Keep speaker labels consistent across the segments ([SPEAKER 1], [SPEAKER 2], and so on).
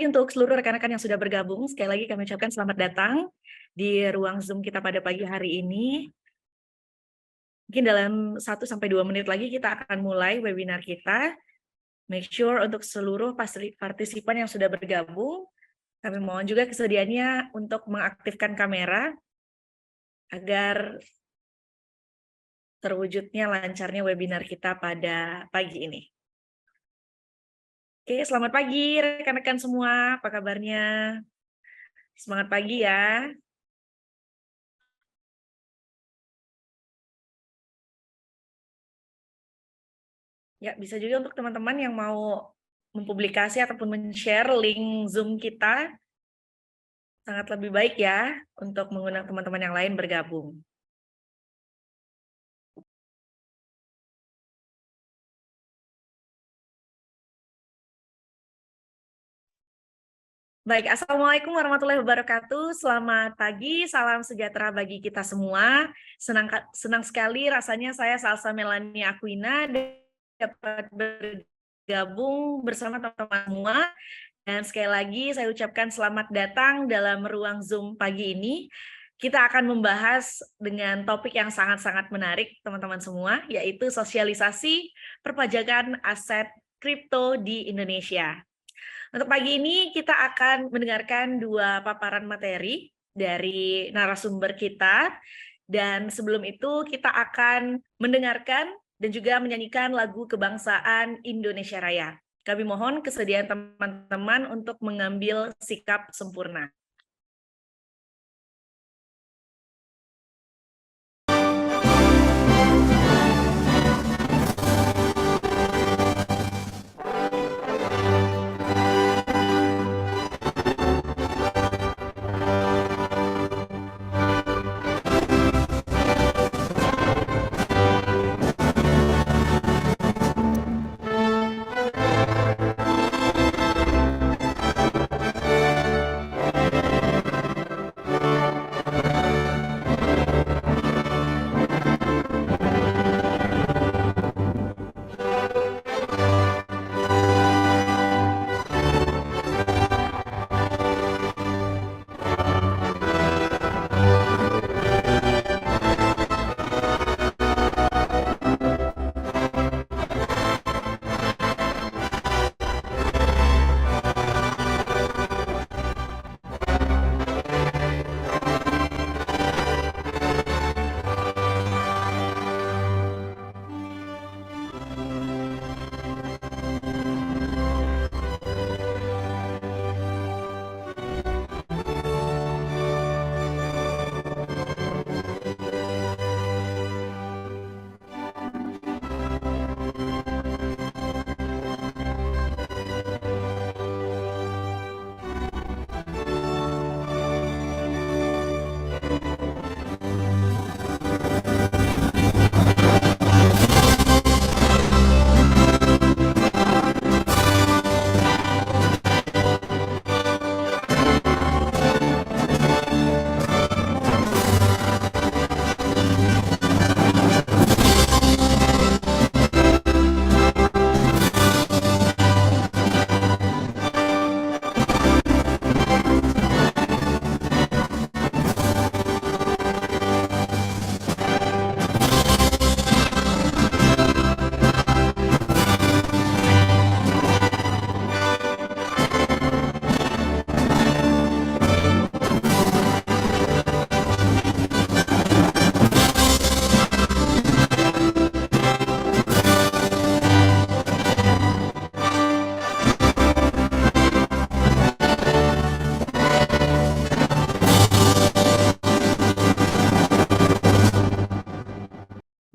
[SPEAKER 1] untuk seluruh rekan-rekan yang sudah bergabung. Sekali lagi kami ucapkan selamat datang di ruang Zoom kita pada pagi hari ini. Mungkin dalam 1-2 menit lagi kita akan mulai webinar kita. Make sure untuk seluruh partisipan yang sudah bergabung, kami mohon juga kesediaannya untuk mengaktifkan kamera agar terwujudnya lancarnya webinar kita pada pagi ini. Oke, selamat pagi rekan-rekan semua, apa kabarnya? Semangat pagi ya. Ya, bisa juga untuk teman-teman yang mau mempublikasi ataupun men-share link Zoom kita, sangat lebih baik ya untuk mengundang teman-teman yang lain bergabung. Baik, Assalamualaikum warahmatullahi wabarakatuh. Selamat pagi, salam sejahtera bagi kita semua. Senang sekali rasanya saya Salsa Melanie Aquina dapat bergabung bersama teman-teman semua. Dan sekali lagi saya ucapkan selamat datang dalam ruang Zoom pagi ini. Kita akan membahas dengan topik yang sangat-sangat menarik teman-teman semua, yaitu sosialisasi perpajakan aset kripto di Indonesia. Untuk pagi ini kita akan mendengarkan 2 paparan materi dari narasumber kita, dan sebelum itu kita akan mendengarkan dan juga menyanyikan lagu kebangsaan Indonesia Raya. Kami mohon kesediaan teman-teman untuk mengambil sikap sempurna.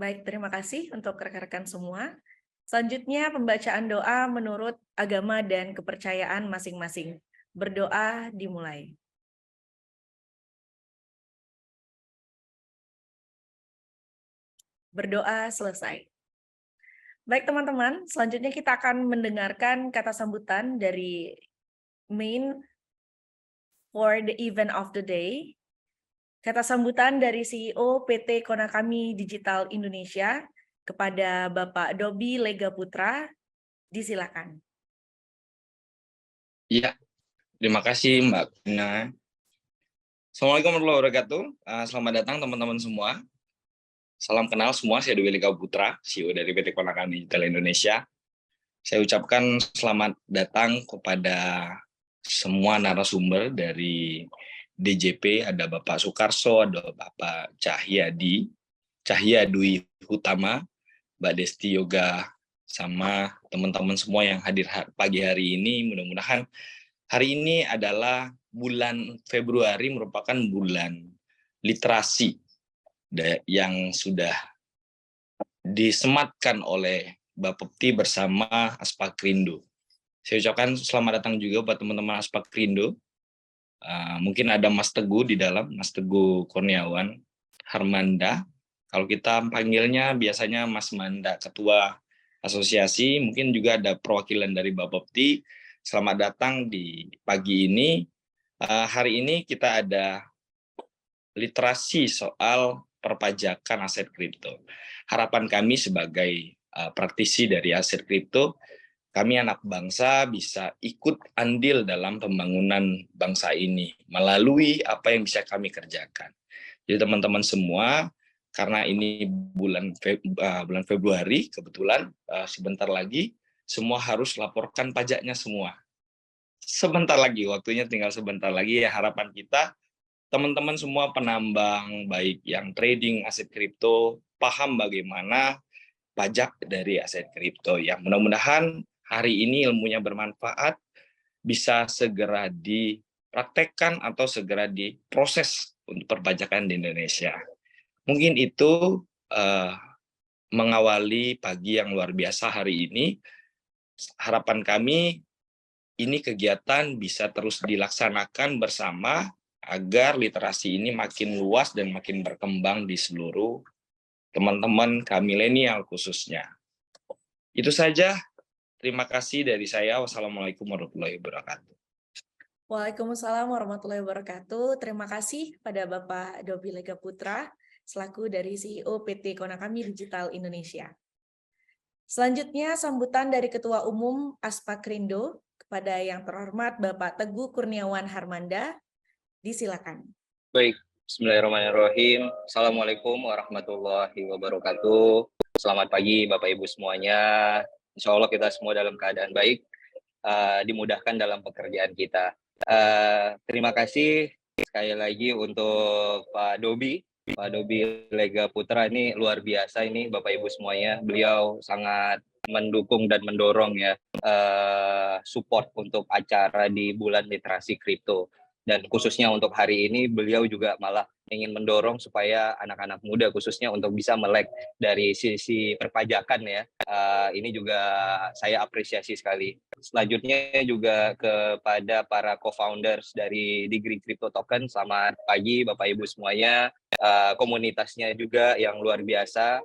[SPEAKER 1] Baik, terima kasih untuk rekan-rekan semua. Selanjutnya pembacaan doa menurut agama dan kepercayaan masing-masing. Berdoa dimulai. Berdoa selesai. Baik teman-teman, selanjutnya kita akan mendengarkan kata sambutan dari main for the event of the day. Kata sambutan dari CEO PT Konakami Digital Indonesia kepada Bapak Dobi Lega Putra, disilakan.
[SPEAKER 2] Ya, Terima kasih Mbak Kuna. Assalamualaikum warahmatullahi wabarakatuh. Selamat datang teman-teman semua. Salam kenal semua, saya Dewi Lika Putra, CEO dari PT Konakan Digital Indonesia. Saya ucapkan selamat datang kepada semua narasumber dari DJP, ada Bapak Sukarso, ada Bapak Cahya Dwi Hutama, Mbak Desti Yoga, sama teman-teman semua yang hadir pagi hari ini. Mudah-mudahan hari ini adalah bulan Februari, merupakan bulan literasi yang sudah disematkan oleh Bapepti bersama Aspakrindo. Saya ucapkan selamat datang juga buat teman-teman Aspakrindo. Mungkin ada Mas Teguh di dalam, Mas Teguh Kurniawan Harmanda. Kalau kita panggilnya biasanya Mas Manda, Ketua Asosiasi. Mungkin juga ada perwakilan dari Bapepti. Selamat datang di pagi ini. Hari ini kita ada literasi soal perpajakan aset kripto. Harapan kami sebagai praktisi dari aset kripto, kami anak bangsa bisa ikut andil dalam pembangunan bangsa ini melalui apa yang bisa kami kerjakan. Jadi teman-teman semua, karena ini bulan Februari, kebetulan sebentar lagi semua harus laporkan pajaknya semua. Sebentar lagi, waktunya tinggal sebentar lagi ya. Harapan kita teman-teman semua penambang, baik yang trading aset kripto, paham bagaimana pajak dari aset kripto. Yang mudah-mudahan hari ini ilmunya bermanfaat, bisa segera dipraktekkan atau segera diproses untuk perpajakan di Indonesia. Mungkin itu mengawali pagi yang luar biasa hari ini. Harapan kami ini kegiatan bisa terus dilaksanakan bersama agar literasi ini makin luas dan makin berkembang di seluruh teman-teman kaum milenial khususnya. Itu saja. Terima kasih dari saya. Wassalamualaikum warahmatullahi wabarakatuh.
[SPEAKER 1] Waalaikumsalam warahmatullahi wabarakatuh. Terima kasih pada Bapak Dobi Lega Putra, selaku dari CEO PT Konakami Digital Indonesia. Selanjutnya, sambutan dari Ketua Umum Aspakrindo kepada yang terhormat Bapak Teguh Kurniawan Harmanda. Disilakan.
[SPEAKER 3] Baik, bismillahirrahmanirrahim. Assalamualaikum warahmatullahi wabarakatuh. Selamat pagi Bapak Ibu semuanya. Insya Allah kita semua dalam keadaan baik, dimudahkan dalam pekerjaan kita. Terima kasih sekali lagi untuk Pak Dobi Lega Putra, ini luar biasa ini Bapak Ibu semuanya. Beliau sangat mendukung dan mendorong ya support untuk acara di bulan literasi kripto. Dan khususnya untuk hari ini beliau juga malah ingin mendorong supaya anak-anak muda khususnya untuk bisa melek dari sisi perpajakan ya. Ini juga saya apresiasi sekali. Selanjutnya juga kepada para co-founders dari Degree Crypto Token. Selamat pagi Bapak Ibu semuanya. Komunitasnya juga yang luar biasa.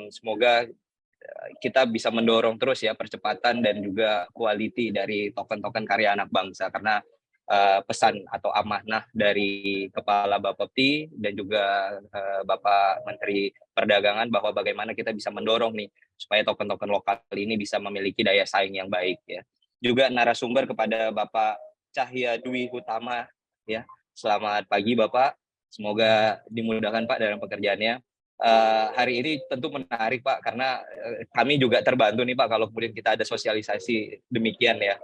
[SPEAKER 3] Semoga kita bisa mendorong terus ya percepatan dan juga quality dari token-token karya anak bangsa, karena pesan atau amanah dari Kepala Bapepti dan juga Bapak Menteri Perdagangan bahwa bagaimana kita bisa mendorong nih supaya token-token lokal ini bisa memiliki daya saing yang baik ya. Juga narasumber kepada Bapak Cahya Dwi Hutama ya. Selamat pagi Bapak. Semoga dimudahkan Pak dalam pekerjaannya. Hari ini tentu menarik Pak, karena kami juga terbantu nih Pak kalau kemudian kita ada sosialisasi demikian ya.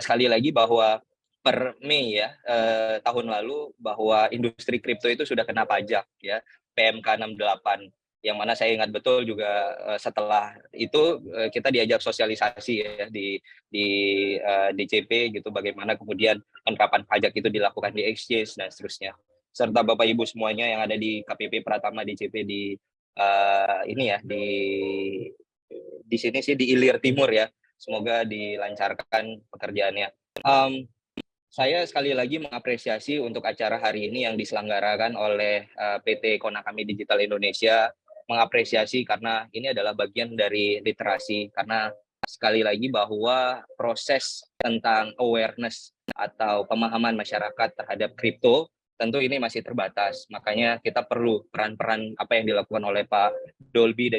[SPEAKER 3] Sekali lagi bahwa per Mei ya tahun lalu bahwa industri kripto itu sudah kena pajak ya, PMK 68, yang mana saya ingat betul juga setelah itu kita diajak sosialisasi ya di DCP gitu, bagaimana kemudian penerapan pajak itu dilakukan di exchange dan seterusnya, serta Bapak Ibu semuanya yang ada di KPP Pratama DCP di ini ya di sini sih di Ilir Timur ya, semoga dilancarkan pekerjaannya. Saya sekali lagi mengapresiasi untuk acara hari ini yang diselenggarakan oleh PT Konakami Digital Indonesia, mengapresiasi karena ini adalah bagian dari literasi, karena sekali lagi bahwa proses tentang awareness atau pemahaman masyarakat terhadap kripto tentu ini masih terbatas, makanya kita perlu peran-peran apa yang dilakukan oleh Pak Dobi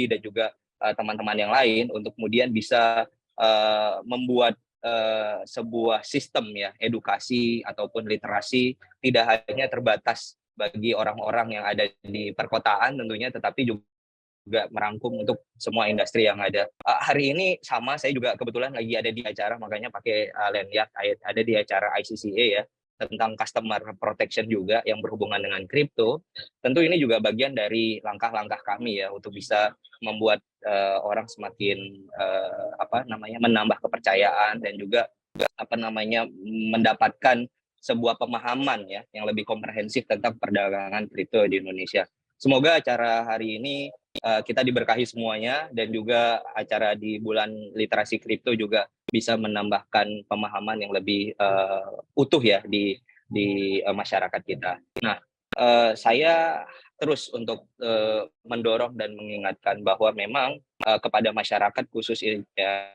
[SPEAKER 3] dan juga teman-teman yang lain untuk kemudian bisa membuat sebuah sistem ya edukasi ataupun literasi tidak hanya terbatas bagi orang-orang yang ada di perkotaan tentunya, tetapi juga merangkum untuk semua industri yang ada. Hari ini sama, saya juga kebetulan lagi ada di acara, makanya pakai lanyard, ada di acara ICCA ya, tentang customer protection juga yang berhubungan dengan kripto. Tentu ini juga bagian dari langkah-langkah kami ya untuk bisa membuat orang semakin menambah kepercayaan dan juga mendapatkan sebuah pemahaman ya yang lebih komprehensif tentang perdagangan kripto di Indonesia. Semoga acara hari ini kita diberkahi semuanya, dan juga acara di bulan literasi kripto juga bisa menambahkan pemahaman yang lebih utuh ya di masyarakat kita. Nah, saya terus untuk mendorong dan mengingatkan bahwa memang kepada masyarakat khusus ya,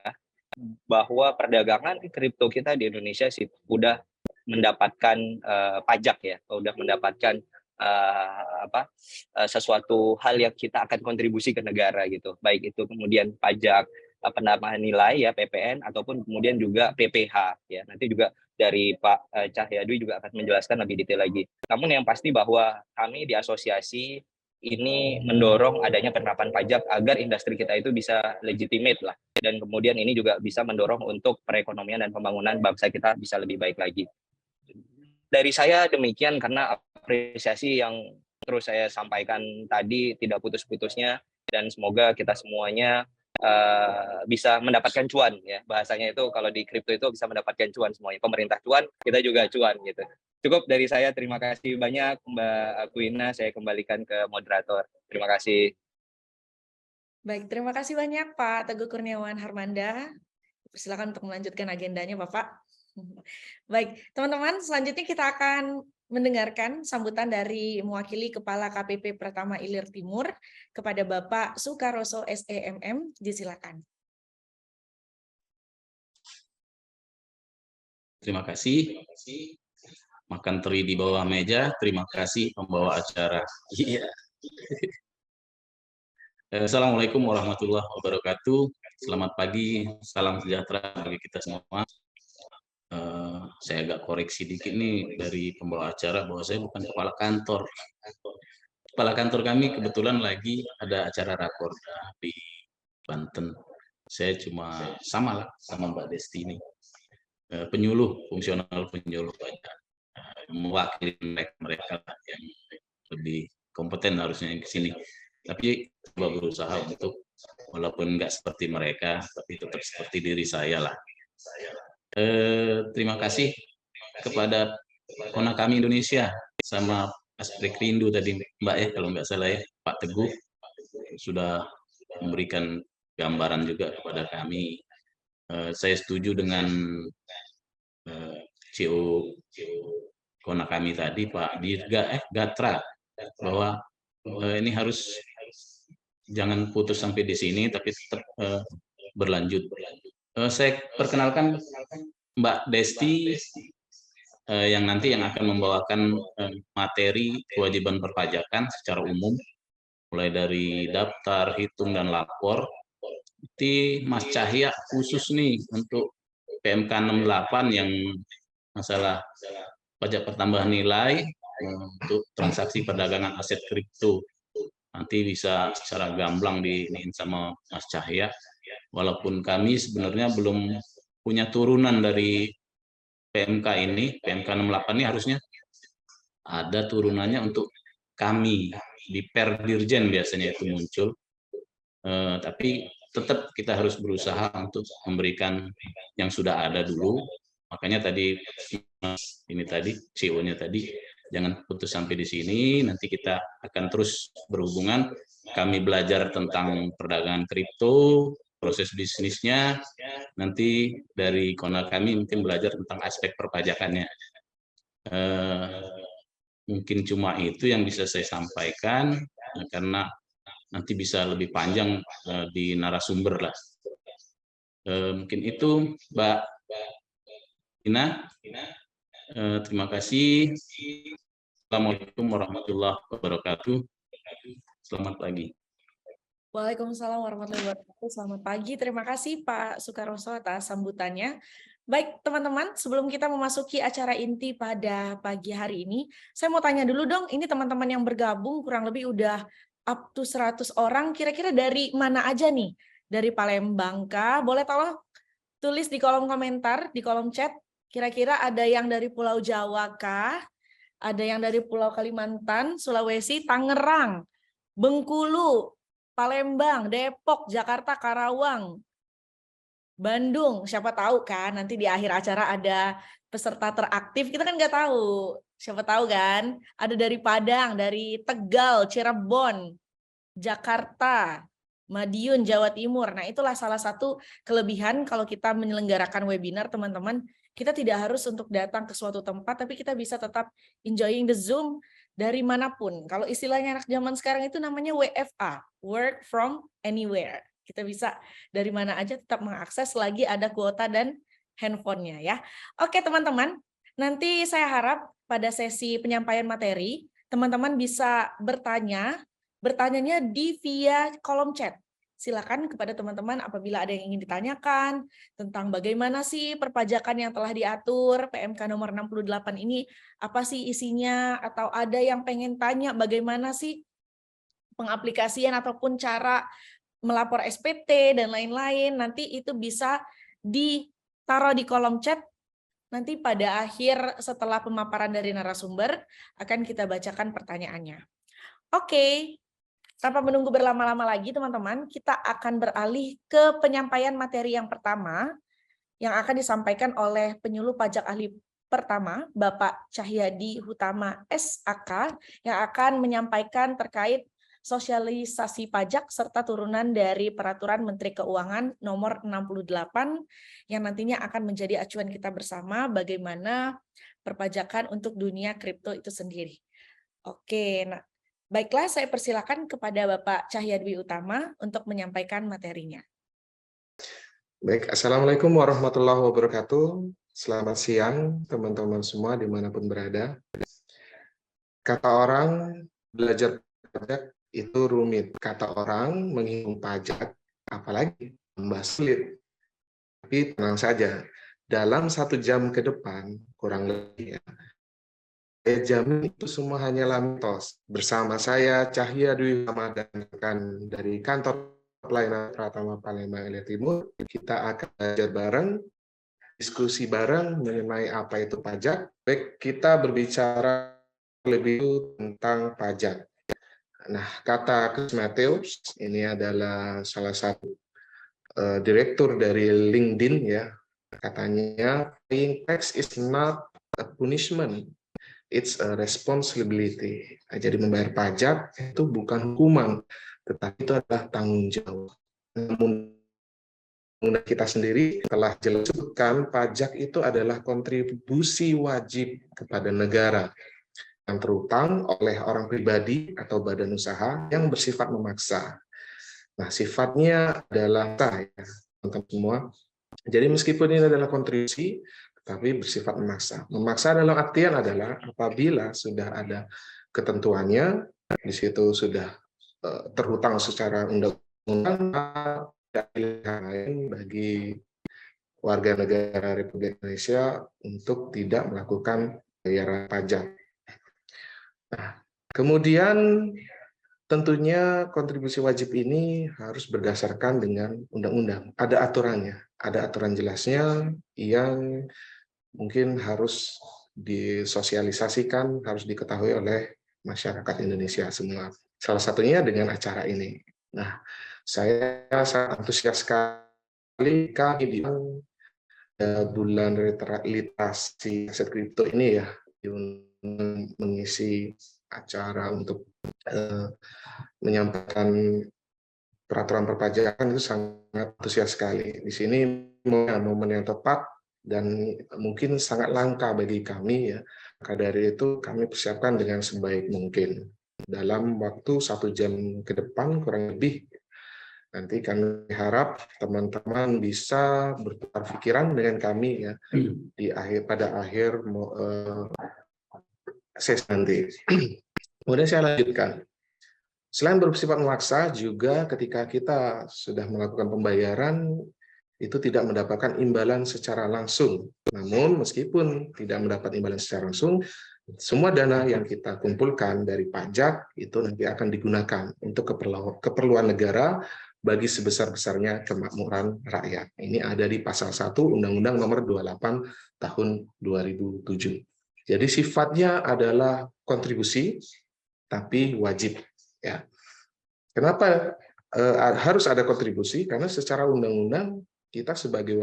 [SPEAKER 3] bahwa perdagangan kripto kita di Indonesia sih udah mendapatkan pajak ya, udah mendapatkan sesuatu hal yang kita akan kontribusi ke negara gitu, baik itu kemudian pajak penambahan nilai ya PPN ataupun kemudian juga PPH ya. Nanti juga dari Pak Cahyadi juga akan menjelaskan lebih detail lagi. Namun yang pasti bahwa kami di asosiasi ini mendorong adanya penerapan pajak agar industri kita itu bisa legitimate lah, dan kemudian ini juga bisa mendorong untuk perekonomian dan pembangunan bangsa kita bisa lebih baik lagi. Dari saya demikian, karena apresiasi yang terus saya sampaikan tadi tidak putus-putusnya, dan semoga kita semuanya bisa mendapatkan cuan ya, bahasanya itu kalau di kripto itu bisa mendapatkan cuan semuanya, pemerintah cuan, kita juga cuan gitu. Cukup dari saya, terima kasih banyak Mbak Aquina, saya kembalikan ke moderator. Terima kasih.
[SPEAKER 1] Baik, terima kasih banyak Pak Teguh Kurniawan Harmanda. Silakan untuk melanjutkan agendanya Bapak. Baik, teman-teman, selanjutnya kita akan mendengarkan sambutan dari mewakili Kepala KPP Pratama Ilir Timur kepada Bapak Sukaroso SEMM. Disilakan.
[SPEAKER 4] Terima kasih. Makan teri di bawah meja. Terima kasih pembawa acara. Iya. Assalamualaikum warahmatullahi wabarakatuh. Selamat pagi, salam sejahtera bagi kita semua. Saya agak koreksi dikit nih dari pembawa acara bahwa saya bukan kepala kantor. Kepala kantor kami kebetulan lagi ada acara rakorda di Banten. Saya cuma sama Mbak Desti ini. Penyuluh, fungsional penyuluh banyak. Mewakili mereka yang lebih kompeten harusnya yang ke sini. Tapi coba berusaha untuk walaupun nggak seperti mereka, tapi tetap seperti diri saya lah. Terima kasih kepada Konakami Indonesia sama Aspek Rindu tadi Mbak ya, kalau nggak salah ya, Pak Teguh sudah memberikan gambaran juga kepada kami. Saya setuju dengan CEO Konakami tadi Pak Dirga Gatra bahwa ini harus jangan putus sampai di sini, tapi tetap berlanjut. Saya perkenalkan Mbak Desti yang nanti yang akan membawakan materi kewajiban perpajakan secara umum, mulai dari daftar, hitung, dan lapor. Nanti Mas Cahya khusus nih untuk PMK 68 yang masalah pajak pertambahan nilai untuk transaksi perdagangan aset kripto. Nanti bisa secara gamblang diiniin sama Mas Cahya. Walaupun kami sebenarnya belum punya turunan dari PMK ini, PMK 68 ini harusnya ada turunannya untuk kami di Perdirjen biasanya itu muncul. Tapi tetap kita harus berusaha untuk memberikan yang sudah ada dulu. Makanya tadi ini tadi CEO-nya tadi jangan putus sampai di sini. Nanti kita akan terus berhubungan. Kami belajar tentang perdagangan kripto, proses bisnisnya. Nanti dari Kona kami mungkin belajar tentang aspek perpajakannya. Mungkin cuma itu yang bisa saya sampaikan karena nanti bisa lebih panjang di narasumber lah. Mungkin itu Mbak Ina. Terima kasih. Assalamualaikum warahmatullahi wabarakatuh. Selamat pagi.
[SPEAKER 1] Waalaikumsalam warahmatullahi wabarakatuh. Selamat pagi. Terima kasih Pak Sukaroso atas sambutannya. Baik, teman-teman, sebelum kita memasuki acara inti pada pagi hari ini, saya mau tanya dulu dong, ini teman-teman yang bergabung kurang lebih udah up to 100 orang, kira-kira dari mana aja nih? Dari Palembang kah? Boleh tolong tulis di kolom komentar, di kolom chat, kira-kira ada yang dari Pulau Jawa kah? Ada yang dari Pulau Kalimantan, Sulawesi, Tangerang, Bengkulu, Palembang, Depok, Jakarta, Karawang, Bandung, siapa tahu kan nanti di akhir acara ada peserta teraktif, kita kan nggak tahu. Siapa tahu kan, ada dari Padang, dari Tegal, Cirebon, Jakarta, Madiun, Jawa Timur. Nah, itulah salah satu kelebihan kalau kita menyelenggarakan webinar, teman-teman. Kita tidak harus untuk datang ke suatu tempat, tapi kita bisa tetap enjoying the Zoom dari manapun. Kalau istilahnya anak zaman sekarang itu namanya WFA, work from anywhere. Kita bisa dari mana aja tetap mengakses selagi ada kuota dan handphonenya ya. Oke teman-teman, nanti saya harap pada sesi penyampaian materi, teman-teman bisa bertanyanya di via kolom chat. Silakan kepada teman-teman apabila ada yang ingin ditanyakan tentang bagaimana sih perpajakan yang telah diatur PMK nomor 68 ini, apa sih isinya, atau ada yang pengen tanya bagaimana sih pengaplikasian ataupun cara melapor SPT dan lain-lain, nanti itu bisa ditaruh di kolom chat. Nanti pada akhir setelah pemaparan dari narasumber akan kita bacakan pertanyaannya. Oke, tanpa menunggu berlama-lama lagi teman-teman, kita akan beralih ke penyampaian materi yang pertama yang akan disampaikan oleh penyuluh pajak ahli pertama, Bapak Cahyadi Hutama SAK, yang akan menyampaikan terkait sosialisasi pajak serta turunan dari Peraturan Menteri Keuangan nomor 68 yang nantinya akan menjadi acuan kita bersama bagaimana perpajakan untuk dunia kripto itu sendiri. Oke, nah baiklah saya persilakan kepada Bapak Cahyadi Utama untuk menyampaikan materinya.
[SPEAKER 5] Baik, Assalamualaikum warahmatullahi wabarakatuh. Selamat siang teman-teman semua dimanapun berada. Kata orang belajar pajak itu rumit. Kata orang menghitung pajak, apalagi tambah sulit. Tapi tenang saja, dalam 1 jam ke depan, kurang lebih ya, saya jamin itu semua hanyalah mitos. Bersama saya, Cahyadi Utama dan rekan dari kantor pelayanan Pratama Palembang Elia Timur, kita akan belajar bareng, diskusi bareng mengenai apa itu pajak. Baik, kita berbicara lebih tentang pajak. Nah, kata Chris Matthews, ini adalah salah satu direktur dari LinkedIn ya, katanya paying tax is not a punishment, it's a responsibility. Jadi membayar pajak itu bukan hukuman, tetapi itu adalah tanggung jawab. Namun kita sendiri telah jelaskan pajak itu adalah kontribusi wajib kepada negara yang terutang oleh orang pribadi atau badan usaha yang bersifat memaksa. Nah, sifatnya adalah ya, teman-teman semua. Jadi meskipun ini adalah kontribusi, tapi bersifat memaksa. Memaksa dalam artian adalah apabila sudah ada ketentuannya, di situ sudah terhutang secara undang-undang, tidak pilihan lain bagi warga negara Republik Indonesia untuk tidak melakukan bayaran pajak. Nah, kemudian tentunya kontribusi wajib ini harus berdasarkan dengan undang-undang. Ada aturannya, ada aturan jelasnya yang mungkin harus disosialisasikan, harus diketahui oleh masyarakat Indonesia semua. Salah satunya dengan acara ini. Nah, saya sangat antusias sekali kami di bulan literasi aset kripto ini ya, mengisi acara untuk menyampaikan peraturan perpajakan itu sangat antusias sekali. Di sini momen yang tepat dan mungkin sangat langka bagi kami ya. Maka dari itu kami persiapkan dengan sebaik mungkin. Dalam waktu 1 jam ke depan kurang lebih, nanti kami harap teman-teman bisa bertukar pikiran dengan kami ya pada akhir sesi nanti. Kemudian saya lanjutkan. Selain bersifat memaksa, juga ketika kita sudah melakukan pembayaran, itu tidak mendapatkan imbalan secara langsung. Namun meskipun tidak mendapat imbalan secara langsung, semua dana yang kita kumpulkan dari pajak itu nanti akan digunakan untuk keperluan negara bagi sebesar-besarnya kemakmuran rakyat. Ini ada di pasal 1 Undang-Undang Nomor 28 Tahun 2007. Jadi sifatnya adalah kontribusi, tapi wajib. Ya. Kenapa harus ada kontribusi? Karena secara undang-undang kita sebagai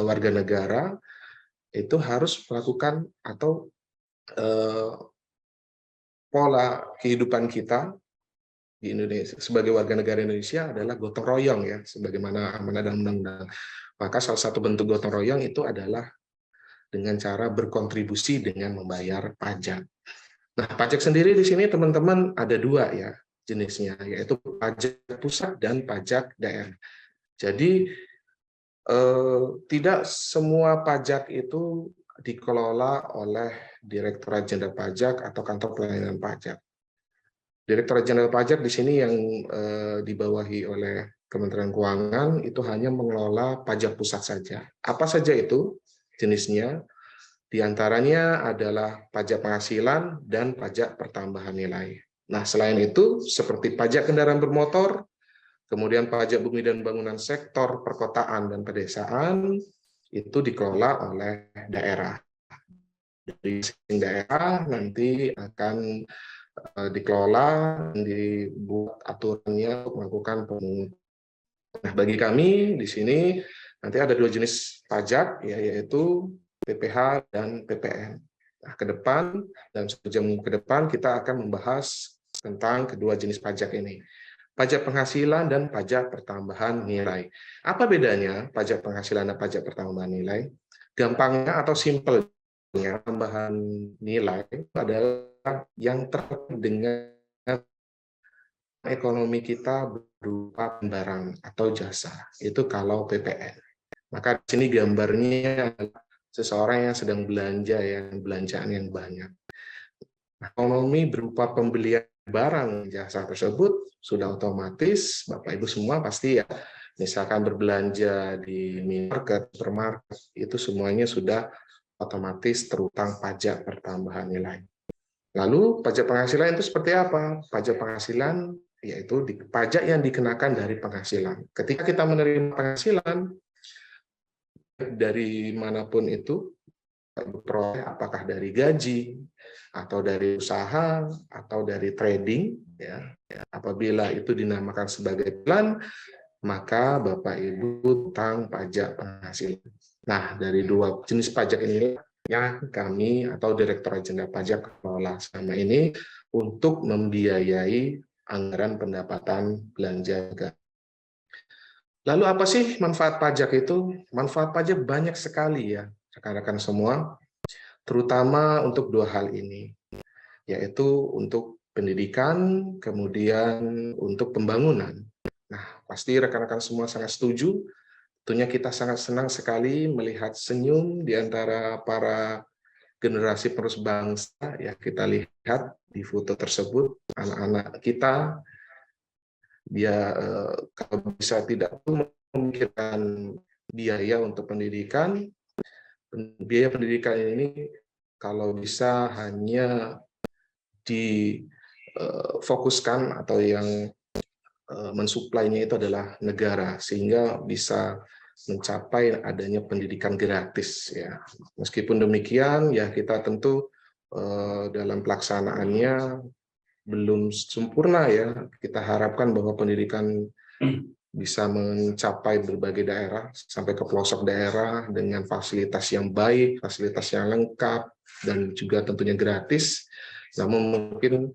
[SPEAKER 5] warga negara itu harus melakukan atau pola kehidupan kita di Indonesia sebagai warga negara Indonesia adalah gotong royong ya, sebagaimana amanat dan undang-undang. Maka salah satu bentuk gotong royong itu adalah dengan cara berkontribusi dengan membayar pajak. Nah, pajak sendiri di sini teman-teman ada dua ya jenisnya, yaitu pajak pusat dan pajak daerah. Jadi tidak semua pajak itu dikelola oleh Direktorat Jenderal Pajak atau Kantor Pelayanan Pajak. Direktorat Jenderal Pajak di sini yang dibawahi oleh Kementerian Keuangan itu hanya mengelola pajak pusat saja. Apa saja itu jenisnya? Di antaranya adalah pajak penghasilan dan pajak pertambahan nilai. Nah, selain itu seperti pajak kendaraan bermotor, kemudian pajak bumi dan bangunan sektor perkotaan dan pedesaan itu dikelola oleh daerah. Dari daerah nanti akan dikelola dan dibuat aturannya untuk melakukan pemungutan. Nah, bagi kami di sini nanti ada dua jenis pajak, yaitu PPH dan PPN. Nah, ke depan, dalam 1 jam ke depan, kita akan membahas tentang kedua jenis pajak ini. Pajak penghasilan dan pajak pertambahan nilai. Apa bedanya pajak penghasilan dan pajak pertambahan nilai? Gampangnya atau simpelnya, tambahan nilai adalah yang terkait dengan ekonomi kita berupa barang atau jasa. Itu kalau PPN. Maka di sini gambarnya seseorang yang sedang belanja, yang belanjaan yang banyak. Ekonomi berupa pembelian barang jasa tersebut sudah otomatis Bapak Ibu semua pasti ya, misalkan berbelanja di minimarket, supermarket, itu semuanya sudah otomatis terutang pajak pertambahan nilai. Lalu pajak penghasilan itu seperti apa? Pajak penghasilan yaitu pajak yang dikenakan dari penghasilan. Ketika kita menerima penghasilan dari manapun itu, apakah dari gaji atau dari usaha atau dari trading, ya, apabila itu dinamakan sebagai plan, maka Bapak Ibu tentang pajak penghasilan. Nah, dari dua jenis pajak ini yang kami atau Direktorat Jenderal Pajak kelola selama ini untuk membiayai anggaran pendapatan belanja negara. Lalu apa sih manfaat pajak itu? Manfaat pajak banyak sekali ya, rekan-rekan semua, terutama untuk dua hal ini, yaitu untuk pendidikan, kemudian untuk pembangunan. Nah, pasti rekan-rekan semua sangat setuju. Tentunya kita sangat senang sekali melihat senyum di antara para generasi penerus bangsa. Ya, kita lihat di foto tersebut, anak-anak kita, dia kalau bisa tidak memikirkan biaya untuk pendidikan, biaya pendidikan ini kalau bisa hanya difokuskan atau yang mensuplainya itu adalah negara, sehingga bisa mencapai adanya pendidikan gratis ya. Meskipun demikian ya kita tentu dalam pelaksanaannya belum sempurna ya. Kita harapkan bahwa pendidikan bisa mencapai berbagai daerah sampai ke pelosok daerah dengan fasilitas yang baik, fasilitas yang lengkap dan juga tentunya gratis. Namun mungkin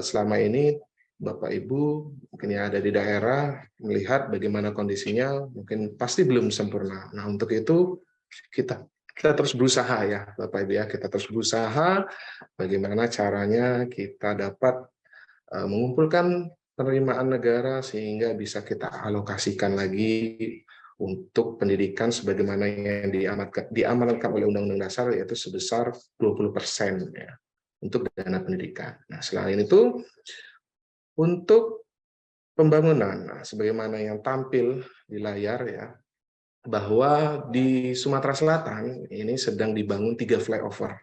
[SPEAKER 5] selama ini Bapak Ibu mungkin yang ada di daerah melihat bagaimana kondisinya mungkin pasti belum sempurna. Nah, untuk itu kita terus berusaha ya Bapak Ibu ya, kita terus berusaha bagaimana caranya kita dapat mengumpulkan penerimaan negara sehingga bisa kita alokasikan lagi untuk pendidikan sebagaimana yang diamanatkan oleh Undang-Undang Dasar, yaitu sebesar 20% ya untuk dana pendidikan. Nah, selain itu untuk pembangunan, sebagaimana yang tampil di layar ya, bahwa di Sumatera Selatan ini sedang dibangun 3 flyover.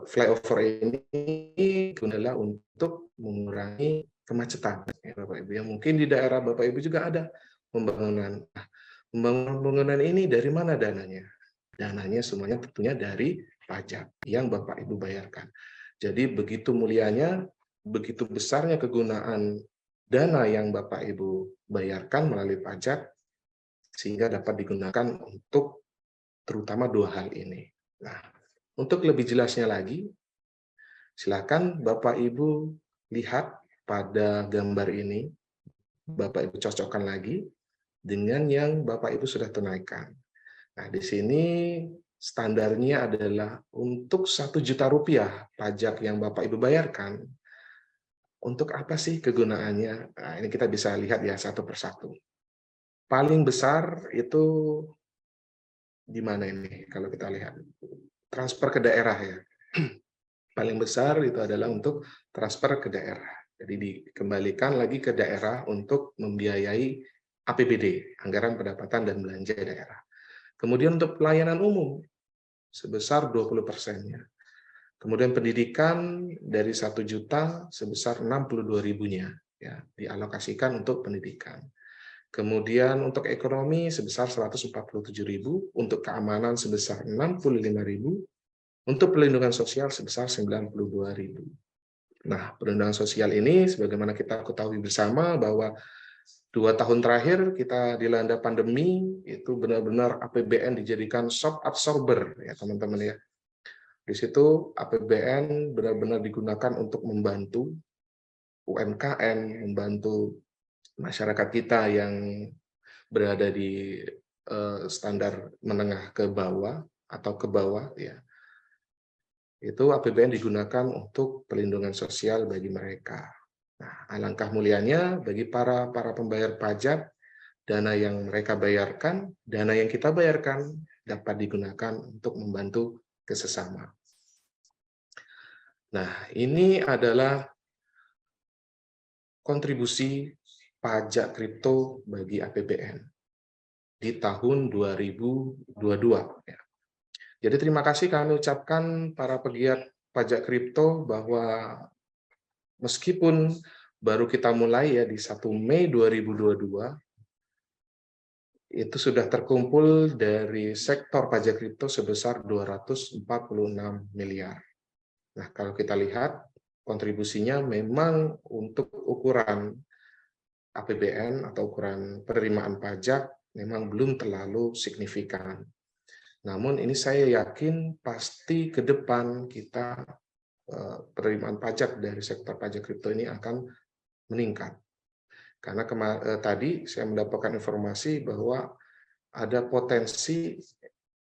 [SPEAKER 5] Flyover ini adalah untuk mengurangi kemacetan, ya Bapak Ibu. Yang mungkin di daerah Bapak Ibu juga ada pembangunan. Nah, pembangunan ini dari mana dananya? Dananya semuanya tentunya dari pajak yang Bapak Ibu bayarkan. Jadi begitu mulianya, begitu besarnya kegunaan dana yang Bapak Ibu bayarkan melalui pajak, sehingga dapat digunakan untuk terutama 2 hal ini. Nah, untuk lebih jelasnya lagi, silakan Bapak Ibu lihat pada gambar ini, Bapak Ibu cocokkan lagi dengan yang Bapak Ibu sudah tunaikan. Nah, di sini standarnya adalah untuk Rp1.000.000 pajak yang Bapak Ibu bayarkan. Untuk apa sih kegunaannya? Nah, ini kita bisa lihat ya satu persatu. Paling besar itu di mana ini kalau kita lihat? Transfer ke daerah ya. Paling besar itu adalah untuk transfer ke daerah. Jadi dikembalikan lagi ke daerah untuk membiayai APBD, Anggaran Pendapatan dan Belanja Daerah. Kemudian untuk pelayanan umum sebesar 20%-nya. Kemudian pendidikan dari 1 juta sebesar 62.000-nya ya, dialokasikan untuk pendidikan. Kemudian untuk ekonomi sebesar 147.000, untuk keamanan sebesar 65.000, untuk perlindungan sosial sebesar 92.000. Nah, perlindungan sosial ini sebagaimana kita ketahui bersama bahwa 2 tahun terakhir kita dilanda pandemi, itu benar-benar APBN dijadikan shock absorber ya teman-teman ya. Di situ APBN benar-benar digunakan untuk membantu UMKM, membantu masyarakat kita yang berada di standar menengah ke bawah atau ke bawah ya. Itu APBN digunakan untuk perlindungan sosial bagi mereka. Nah, alangkah mulianya bagi para pembayar pajak, dana yang mereka bayarkan, dana yang kita bayarkan dapat digunakan untuk membantu kesesama. Nah, ini adalah kontribusi pajak kripto bagi APBN di tahun 2022. Ya. Jadi terima kasih kami ucapkan para pegiat pajak kripto bahwa meskipun baru kita mulai ya di 1 Mei 2022, itu sudah terkumpul dari sektor pajak kripto sebesar 246 miliar. Nah, kalau kita lihat kontribusinya memang untuk ukuran APBN atau ukuran penerimaan pajak memang belum terlalu signifikan. Namun ini saya yakin pasti ke depan kita penerimaan pajak dari sektor pajak kripto ini akan meningkat. Karena tadi saya mendapatkan informasi bahwa ada potensi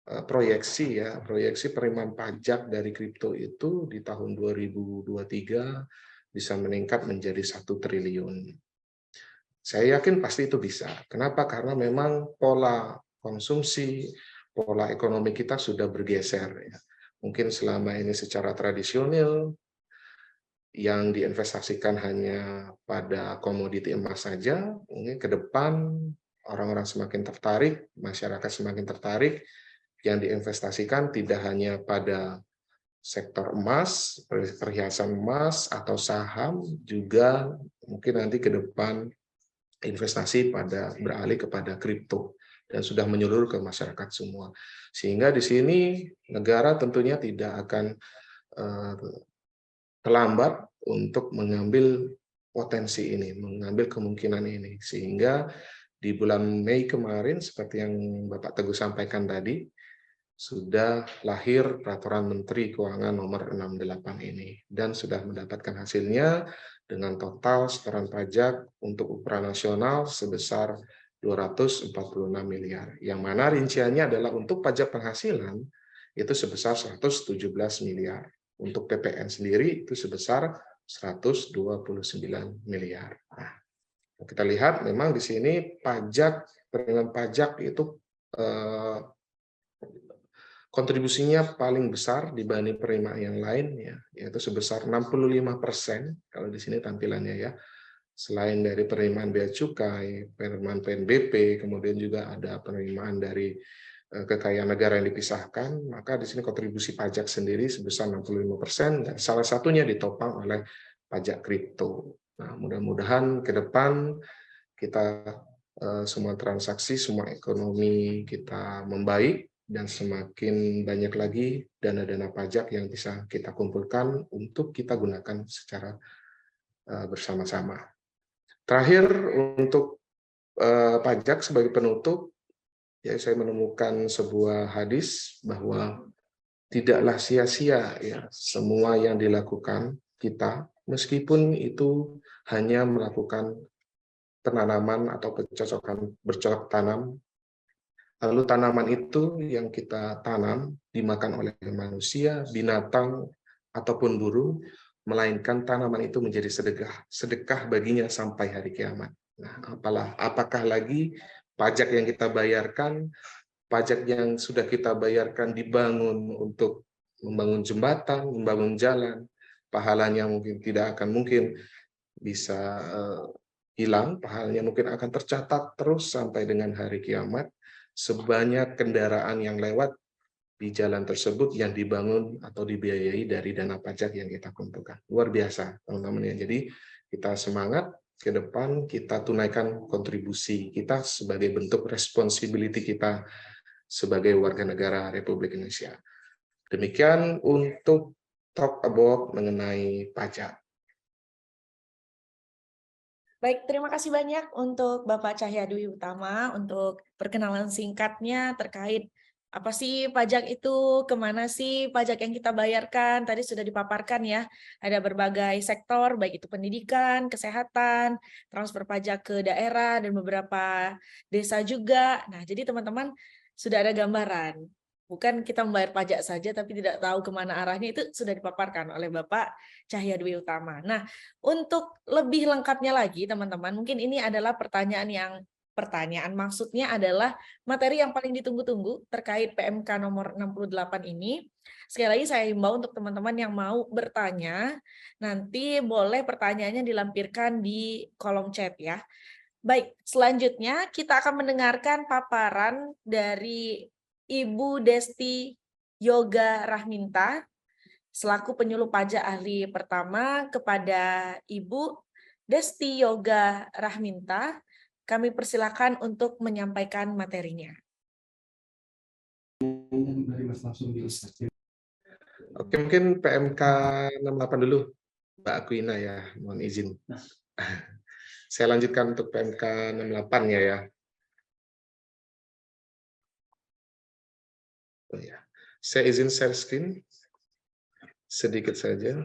[SPEAKER 5] proyeksi penerimaan pajak dari kripto itu di tahun 2023 bisa meningkat menjadi 1 triliun. Saya yakin pasti itu bisa. Kenapa? Karena memang pola konsumsi, pola ekonomi kita sudah bergeser. Ya. Mungkin selama ini secara tradisional, yang diinvestasikan hanya pada komoditi emas saja, mungkin ke depan orang-orang semakin tertarik, masyarakat semakin tertarik, yang diinvestasikan tidak hanya pada sektor emas, perhiasan emas, atau saham, juga mungkin nanti ke depan investasi beralih kepada kripto dan sudah menyeluruh ke masyarakat semua. Sehingga di sini negara tentunya tidak akan terlambat untuk mengambil potensi ini, mengambil kemungkinan ini. Sehingga di bulan Mei kemarin, seperti yang Bapak Teguh sampaikan tadi, sudah lahir Peraturan Menteri Keuangan Nomor 68 ini, dan sudah mendapatkan hasilnya dengan total setoran pajak untuk ukuran nasional sebesar 246 miliar. Yang mana rinciannya adalah untuk pajak penghasilan itu sebesar 117 miliar. Untuk PPN sendiri itu sebesar 129 miliar. Nah, kita lihat memang di sini penerimaan pajak itu kontribusinya paling besar dibanding penerimaan yang lain, ya, yaitu sebesar 65%, kalau di sini tampilannya ya, Selain dari penerimaan bea cukai, penerimaan PNBP, kemudian juga ada penerimaan dari kekayaan negara yang dipisahkan, maka di sini kontribusi pajak sendiri sebesar 65%, dan salah satunya ditopang oleh pajak kripto. Nah, mudah-mudahan ke depan kita semua transaksi, semua ekonomi kita membaik, dan semakin banyak lagi dana-dana pajak yang bisa kita kumpulkan untuk kita gunakan secara bersama-sama. Terakhir, untuk pajak sebagai penutup, ya saya menemukan sebuah hadis bahwa tidaklah sia-sia ya semua yang dilakukan kita, meskipun itu hanya melakukan penanaman atau bercocok tanam, lalu tanaman itu yang kita tanam dimakan oleh manusia, binatang, ataupun burung, melainkan tanaman itu menjadi sedekah baginya sampai hari kiamat. Nah, apakah lagi pajak yang kita bayarkan, pajak yang sudah kita bayarkan dibangun untuk membangun jembatan, membangun jalan, pahalanya mungkin tidak akan mungkin bisa hilang, pahalanya mungkin akan tercatat terus sampai dengan hari kiamat, sebanyak kendaraan yang lewat di jalan tersebut yang dibangun atau dibiayai dari dana pajak yang kita kumpulkan. Luar biasa, teman-teman ya. Jadi kita semangat ke depan, kita tunaikan kontribusi kita sebagai bentuk responsibility kita sebagai warga negara Republik Indonesia. Demikian untuk talk about mengenai pajak.
[SPEAKER 1] Baik, terima kasih banyak untuk Bapak Cahya Dwi Utama untuk perkenalan singkatnya terkait apa sih pajak itu, kemana sih pajak yang kita bayarkan. Tadi sudah dipaparkan ya, ada berbagai sektor, baik itu pendidikan, kesehatan, transfer pajak ke daerah, dan beberapa desa juga. Nah, jadi teman-teman sudah ada gambaran. Bukan kita membayar pajak saja, tapi tidak tahu kemana arahnya, itu sudah dipaparkan oleh Bapak Cahya Dwi Utama. Nah, untuk lebih lengkapnya lagi, teman-teman, mungkin ini adalah pertanyaan maksudnya adalah materi yang paling ditunggu-tunggu terkait PMK nomor 68 ini. Sekali lagi saya himbau untuk teman-teman yang mau bertanya, nanti boleh pertanyaannya dilampirkan di kolom chat ya. Baik, selanjutnya kita akan mendengarkan paparan dari Ibu Desti Yoga Rahminta, selaku penyuluh pajak ahli pertama. Kepada Ibu Desti Yoga Rahminta, kami persilakan untuk menyampaikan materinya.
[SPEAKER 5] Oke, mungkin PMK 68 dulu, Mbak Aquina ya, mohon izin. Saya lanjutkan untuk PMK 68 ya. Oh ya, saya izin share screen sedikit saja.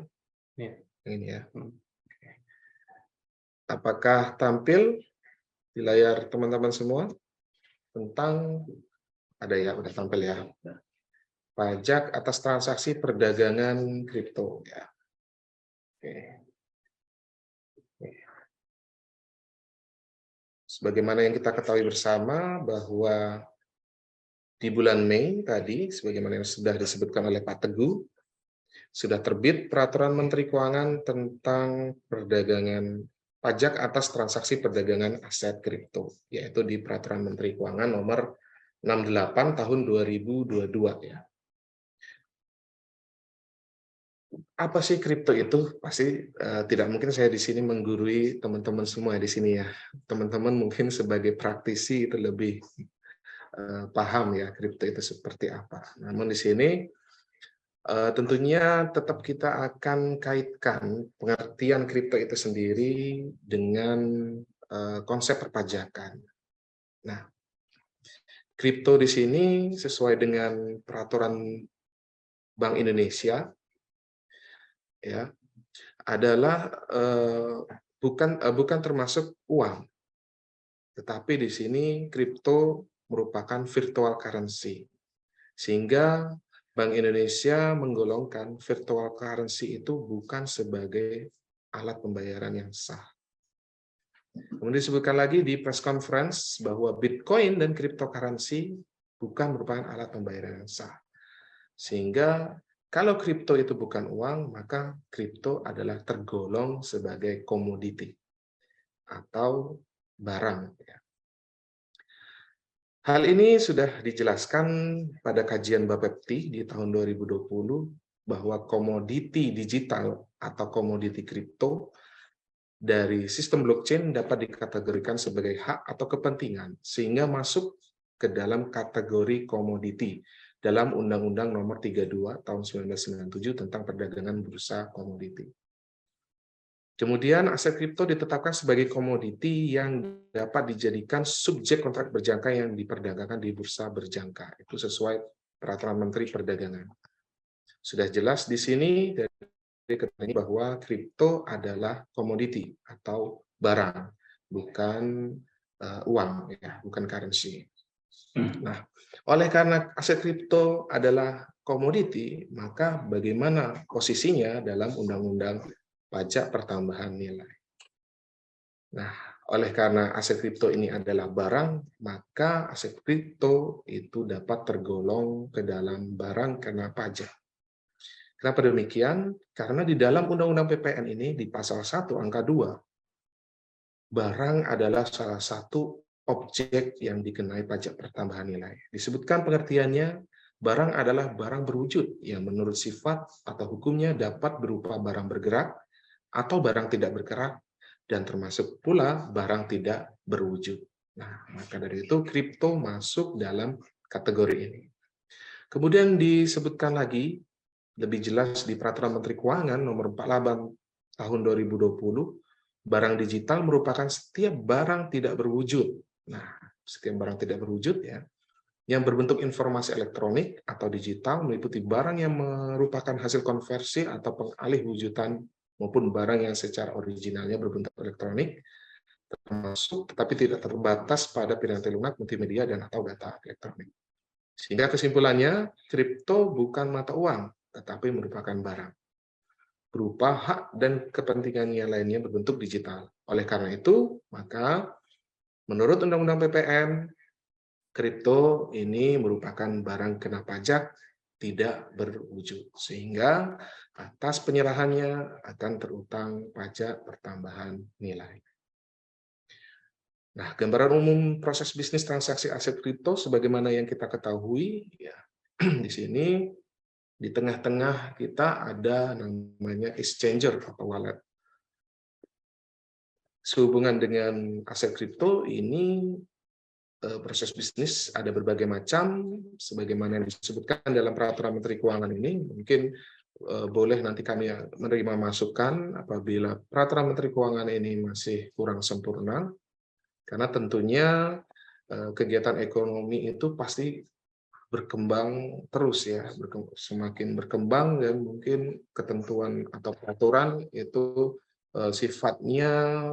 [SPEAKER 5] Ini ya. Apakah tampil di layar teman-teman semua tentang, ada ya, udah tampil ya, pajak atas transaksi perdagangan kripto ya. Oke. Sebagaimana yang kita ketahui bersama bahwa di bulan Mei tadi, sebagaimana yang sudah disebutkan oleh Pak Teguh, sudah terbit Peraturan Menteri Keuangan tentang perdagangan pajak atas transaksi perdagangan aset kripto, yaitu di Peraturan Menteri Keuangan nomor 68 tahun 2022 ya. Apa sih kripto itu? Pasti tidak mungkin saya di sini menggurui teman-teman semua di sini ya. Teman-teman mungkin sebagai praktisi itu lebih paham ya kripto itu seperti apa. Namun di sini tentunya tetap kita akan kaitkan pengertian kripto itu sendiri dengan konsep perpajakan. Nah, kripto di sini sesuai dengan peraturan Bank Indonesia ya adalah bukan termasuk uang, tetapi di sini kripto merupakan virtual currency, sehingga Bank Indonesia menggolongkan virtual currency itu bukan sebagai alat pembayaran yang sah. Kemudian disebutkan lagi di press conference bahwa Bitcoin dan cryptocurrency bukan merupakan alat pembayaran yang sah. Sehingga kalau kripto itu bukan uang, maka kripto adalah tergolong sebagai komoditi. atau barang. Hal ini sudah dijelaskan pada kajian Bapepti di tahun 2020 bahwa komoditi digital atau komoditi kripto dari sistem blockchain dapat dikategorikan sebagai hak atau kepentingan sehingga masuk ke dalam kategori komoditi dalam Undang-Undang Nomor 32 Tahun 1997 tentang Perdagangan Bursa Komoditi. Kemudian aset kripto ditetapkan sebagai komoditi yang dapat dijadikan subjek kontrak berjangka yang diperdagangkan di bursa berjangka. Itu sesuai Peraturan Menteri Perdagangan. Sudah jelas di sini dari keterangan bahwa kripto adalah komoditi atau barang, bukan uang, ya, bukan currency. Nah, oleh karena aset kripto adalah komoditi, maka bagaimana posisinya dalam Undang-Undang Pajak Pertambahan Nilai? Nah, oleh karena aset kripto ini adalah barang, maka aset kripto itu dapat tergolong ke dalam barang kena pajak. Kenapa demikian? Karena di dalam Undang-Undang PPN ini di pasal 1 angka 2, barang adalah salah satu objek yang dikenai pajak pertambahan nilai. Disebutkan pengertiannya, barang adalah barang berwujud yang menurut sifat atau hukumnya dapat berupa barang bergerak atau barang tidak bergerak, dan termasuk pula barang tidak berwujud. Nah, maka dari itu kripto masuk dalam kategori ini. Kemudian disebutkan lagi lebih jelas di Peraturan Menteri Keuangan Nomor 48 Tahun 2020, barang digital merupakan setiap barang tidak berwujud. Nah, setiap barang tidak berwujud ya, yang berbentuk informasi elektronik atau digital meliputi barang yang merupakan hasil konversi atau pengalih wujudan maupun barang yang secara originalnya berbentuk elektronik, termasuk tetapi tidak terbatas pada piranti lunak, multimedia, dan atau data elektronik. Sehingga kesimpulannya, kripto bukan mata uang, tetapi merupakan barang, berupa hak dan kepentingannya lainnya berbentuk digital. Oleh karena itu, maka menurut Undang-Undang PPN, kripto ini merupakan barang kena pajak tidak berwujud, sehingga atas penyerahannya akan terutang pajak pertambahan nilai. Nah, gambaran umum proses bisnis transaksi aset kripto sebagaimana yang kita ketahui, ya, di sini di tengah-tengah kita ada namanya exchanger atau wallet. Sehubungan dengan aset kripto ini, proses bisnis ada berbagai macam, sebagaimana yang disebutkan dalam Peraturan Menteri Keuangan ini. Mungkin boleh nanti kami menerima masukan apabila Peraturan Menteri Keuangan ini masih kurang sempurna, karena tentunya kegiatan ekonomi itu pasti berkembang terus ya, semakin berkembang, dan mungkin ketentuan atau peraturan itu sifatnya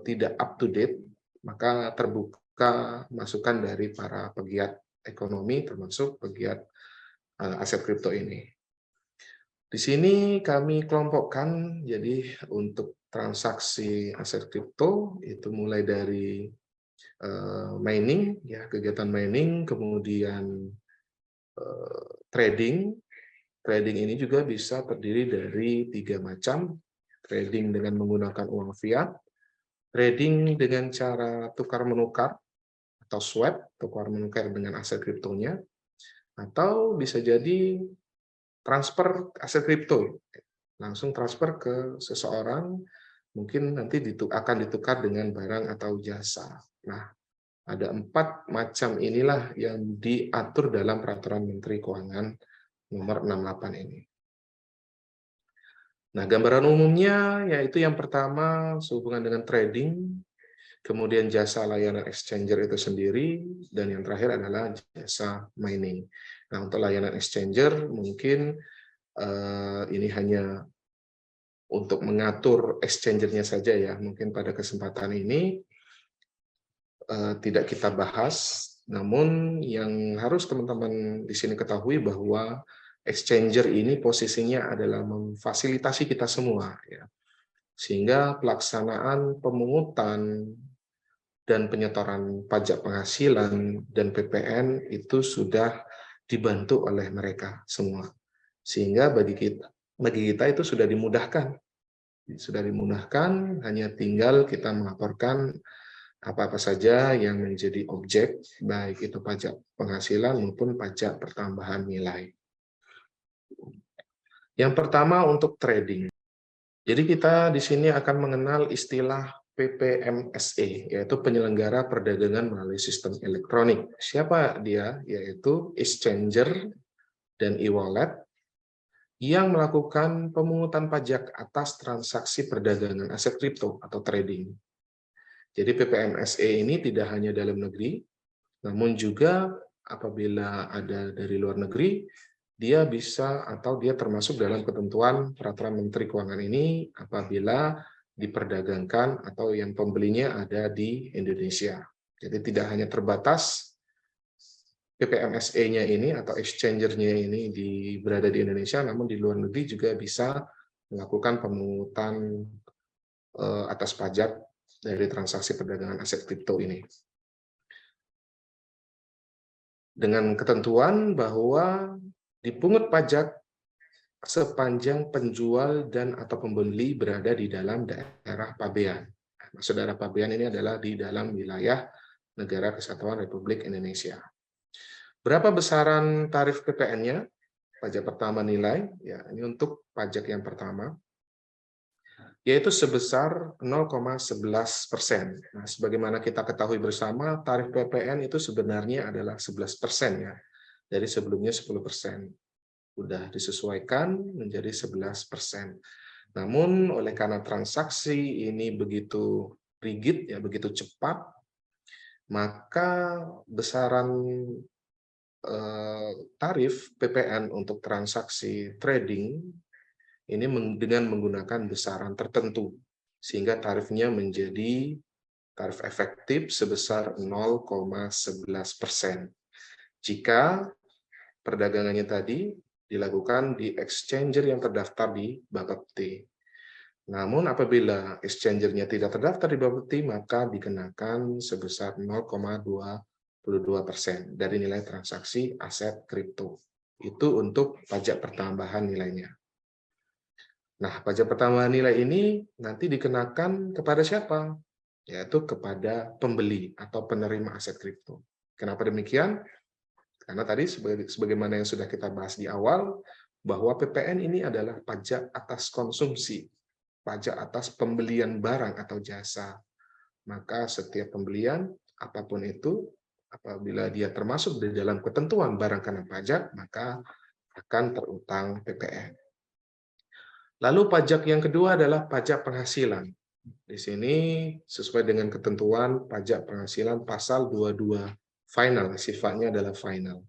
[SPEAKER 5] tidak up to date, maka terbuka masukan dari para pegiat ekonomi, termasuk pegiat aset kripto ini. Di sini kami kelompokkan, jadi untuk transaksi aset kripto itu mulai dari mining, ya, kegiatan mining, kemudian trading. Trading ini juga bisa terdiri dari 3 macam: trading dengan menggunakan uang fiat, trading dengan cara tukar-menukar atau swap, tukar-menukar dengan aset kriptonya, atau bisa jadi transfer aset kripto, langsung transfer ke seseorang, mungkin nanti akan ditukar dengan barang atau jasa. Nah, ada 4 macam inilah yang diatur dalam Peraturan Menteri Keuangan Nomor 68 ini. Nah, gambaran umumnya yaitu yang pertama sehubungan dengan trading, kemudian jasa layanan exchanger itu sendiri, dan yang terakhir adalah jasa mining. Nah, untuk layanan exchanger mungkin ini hanya untuk mengatur exchangernya saja ya. Mungkin pada kesempatan ini tidak kita bahas, namun yang harus teman-teman di sini ketahui bahwa exchanger ini posisinya adalah memfasilitasi kita semua, ya, sehingga pelaksanaan pemungutan dan penyetoran pajak penghasilan dan PPN itu sudah dibantu oleh mereka semua, sehingga bagi kita itu sudah dimudahkan sudah dimudahkan, hanya tinggal kita melaporkan apa-apa saja yang menjadi objek, baik itu pajak penghasilan maupun pajak pertambahan nilai. Yang pertama untuk trading. Jadi kita di sini akan mengenal istilah PPMSE, yaitu penyelenggara perdagangan melalui sistem elektronik. Siapa dia? Yaitu exchanger dan e-wallet yang melakukan pemungutan pajak atas transaksi perdagangan aset kripto atau trading. Jadi PPMSE ini tidak hanya dalam negeri, namun juga apabila ada dari luar negeri, dia bisa atau dia termasuk dalam ketentuan peraturan Menteri Keuangan ini apabila diperdagangkan atau yang pembelinya ada di Indonesia. Jadi tidak hanya terbatas PPMSE-nya ini atau exchanger-nya ini berada di Indonesia, namun di luar negeri juga bisa melakukan pemungutan atas pajak dari transaksi perdagangan aset kripto ini. Dengan ketentuan bahwa dipungut pajak sepanjang penjual dan atau pembeli berada di dalam daerah pabean. Maksud daerah pabean ini adalah di dalam wilayah Negara Kesatuan Republik Indonesia. Berapa besaran tarif PPN-nya? Pajak pertama nilai, ya ini untuk pajak yang pertama, yaitu sebesar 0,11%. Nah, sebagaimana kita ketahui bersama, tarif PPN itu sebenarnya adalah 11% ya, dari sebelumnya 10%. Sudah disesuaikan menjadi 11%. Namun oleh karena transaksi ini begitu rigid ya, begitu cepat, maka besaran tarif PPN untuk transaksi trading ini dengan menggunakan besaran tertentu, sehingga tarifnya menjadi tarif efektif sebesar 0,11%. Jika perdagangannya tadi dilakukan di exchanger yang terdaftar di Bapepti. Namun apabila exchanger-nya tidak terdaftar di Bapepti, maka dikenakan sebesar 0,22% dari nilai transaksi aset kripto. Itu untuk pajak pertambahan nilainya. Nah, pajak pertambahan nilai ini nanti dikenakan kepada siapa? Yaitu kepada pembeli atau penerima aset kripto. Kenapa demikian? Karena tadi sebagaimana yang sudah kita bahas di awal, bahwa PPN ini adalah pajak atas konsumsi, pajak atas pembelian barang atau jasa. Maka setiap pembelian, apapun itu, apabila dia termasuk di dalam ketentuan barang kena pajak, maka akan terutang PPN. Lalu pajak yang kedua adalah pajak penghasilan. Di sini sesuai dengan ketentuan pajak penghasilan pasal 22 final, sifatnya adalah final.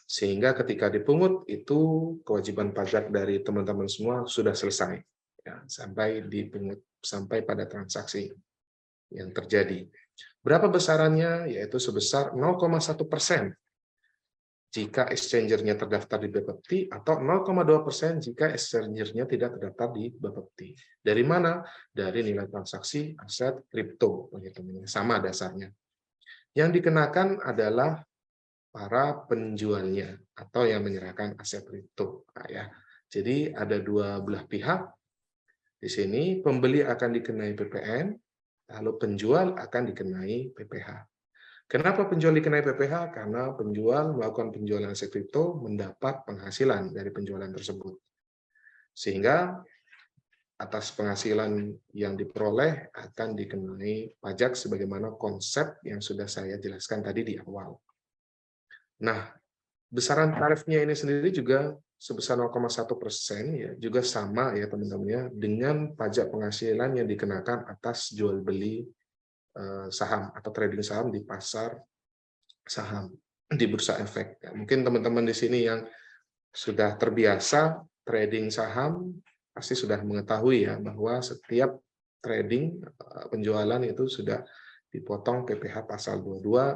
[SPEAKER 5] Sehingga ketika dipungut itu kewajiban pajak dari teman-teman semua sudah selesai ya, sampai dipungut sampai pada transaksi yang terjadi. Berapa besarannya? Yaitu sebesar 0,1% jika exchanger-nya terdaftar di Bapepti atau 0,2% jika exchanger-nya tidak terdaftar di Bapepti. Dari mana? Dari nilai transaksi aset kripto, sama dasarnya. Yang dikenakan adalah para penjualnya atau yang menyerahkan aset kripto. Nah, ya. Jadi ada dua belah pihak. Di sini pembeli akan dikenai PPN, lalu penjual akan dikenai PPh. Kenapa penjual dikenai PPh? Karena penjual melakukan penjualan aset kripto mendapat penghasilan dari penjualan tersebut. Sehingga atas penghasilan yang diperoleh akan dikenai pajak sebagaimana konsep yang sudah saya jelaskan tadi di awal. Nah, besaran tarifnya ini sendiri juga sebesar 0,1% ya, juga sama ya teman-teman ya, dengan pajak penghasilan yang dikenakan atas jual beli saham atau trading saham di pasar saham di bursa efek. Ya, mungkin teman-teman di sini yang sudah terbiasa trading saham pasti sudah mengetahui ya bahwa setiap trading penjualan itu sudah dipotong PPh pasal 22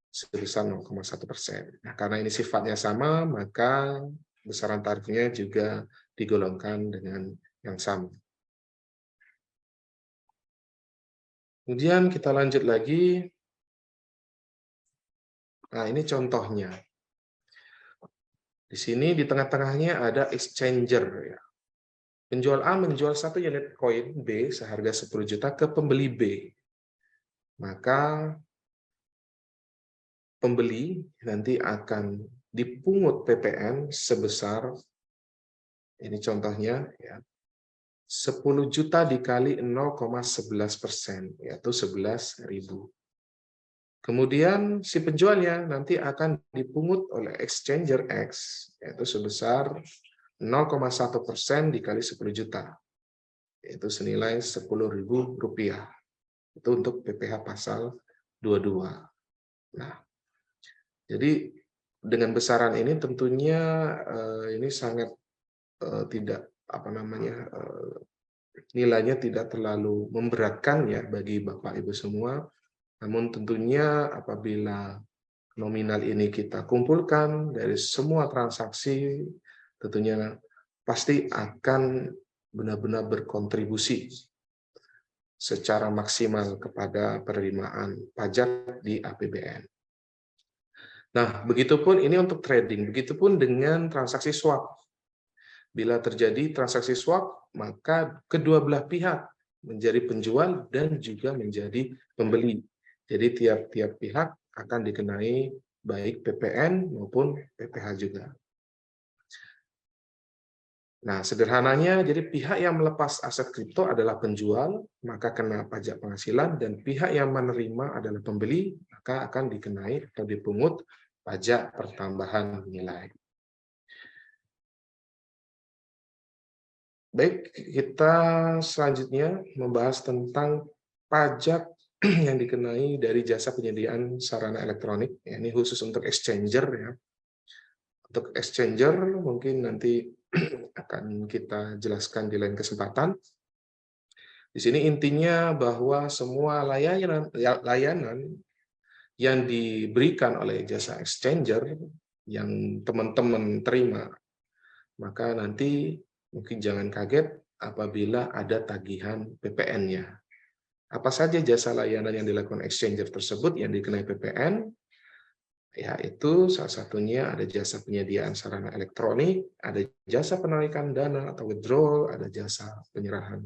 [SPEAKER 5] sebesar 0,1%. Nah, karena ini sifatnya sama, maka besaran tarifnya juga digolongkan dengan yang sama. Kemudian kita lanjut lagi. Nah, ini contohnya. Di sini di tengah-tengahnya ada exchanger ya. Penjual A menjual 1 unit koin B seharga 10 juta ke pembeli B. Maka pembeli nanti akan dipungut PPN sebesar, ini contohnya ya, 10 juta dikali 0,11%, yaitu 11.000. Kemudian si penjualnya nanti akan dipungut oleh exchanger X, yaitu sebesar 0,1% dikali 10 juta, yaitu senilai Rp10.000. Itu untuk PPh pasal 22. Nah, jadi dengan besaran ini tentunya ini sangat tidak nilainya tidak terlalu memberatkan ya bagi Bapak Ibu semua. Namun tentunya apabila nominal ini kita kumpulkan dari semua transaksi, tentunya pasti akan benar-benar berkontribusi secara maksimal kepada penerimaan pajak di APBN. Nah, begitupun ini untuk trading, begitupun dengan transaksi swap. Bila terjadi transaksi swap, maka kedua belah pihak menjadi penjual dan juga menjadi pembeli. Jadi tiap-tiap pihak akan dikenai baik PPN maupun PPh juga. Nah, sederhananya, jadi pihak yang melepas aset kripto adalah penjual, maka kena pajak penghasilan, dan pihak yang menerima adalah pembeli, maka akan dikenai atau dipungut pajak pertambahan nilai. Baik, kita selanjutnya membahas tentang pajak yang dikenai dari jasa penyediaan sarana elektronik. Ya, ini khusus untuk exchanger ya. Untuk exchanger mungkin nanti akan kita jelaskan di lain kesempatan. Di sini intinya bahwa semua layanan yang diberikan oleh jasa exchanger yang teman-teman terima, maka nanti mungkin jangan kaget apabila ada tagihan PPN-nya. Apa saja jasa layanan yang dilakukan exchanger tersebut yang dikenai PPN? Yaitu salah satunya ada jasa penyediaan sarana elektronik, ada jasa penarikan dana atau withdrawal, ada jasa penyerahan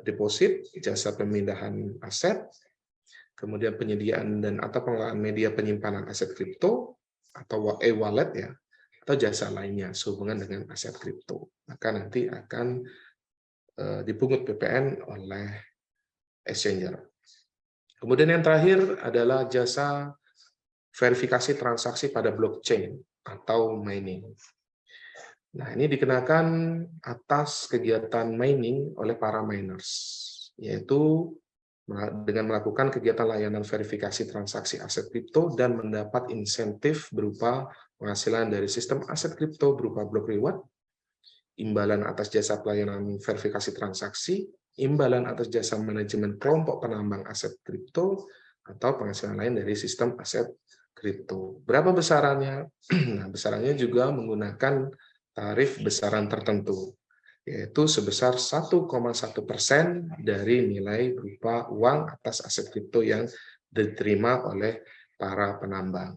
[SPEAKER 5] deposit, jasa pemindahan aset, kemudian penyediaan dan atau pengelolaan media penyimpanan aset kripto atau e-wallet ya, atau jasa lainnya sehubungan dengan aset kripto. Maka nanti akan dipungut PPN oleh exchanger. Kemudian yang terakhir adalah jasa verifikasi transaksi pada blockchain atau mining. Nah, ini dikenakan atas kegiatan mining oleh para miners, yaitu dengan melakukan kegiatan layanan verifikasi transaksi aset kripto dan mendapat insentif berupa penghasilan dari sistem aset kripto berupa block reward, imbalan atas jasa pelayanan verifikasi transaksi, imbalan atas jasa manajemen kelompok penambang aset kripto, atau penghasilan lain dari sistem aset kripto. Berapa besarannya? Nah, besarannya juga menggunakan tarif besaran tertentu, yaitu sebesar 1,1% dari nilai berupa uang atas aset kripto yang diterima oleh para penambang.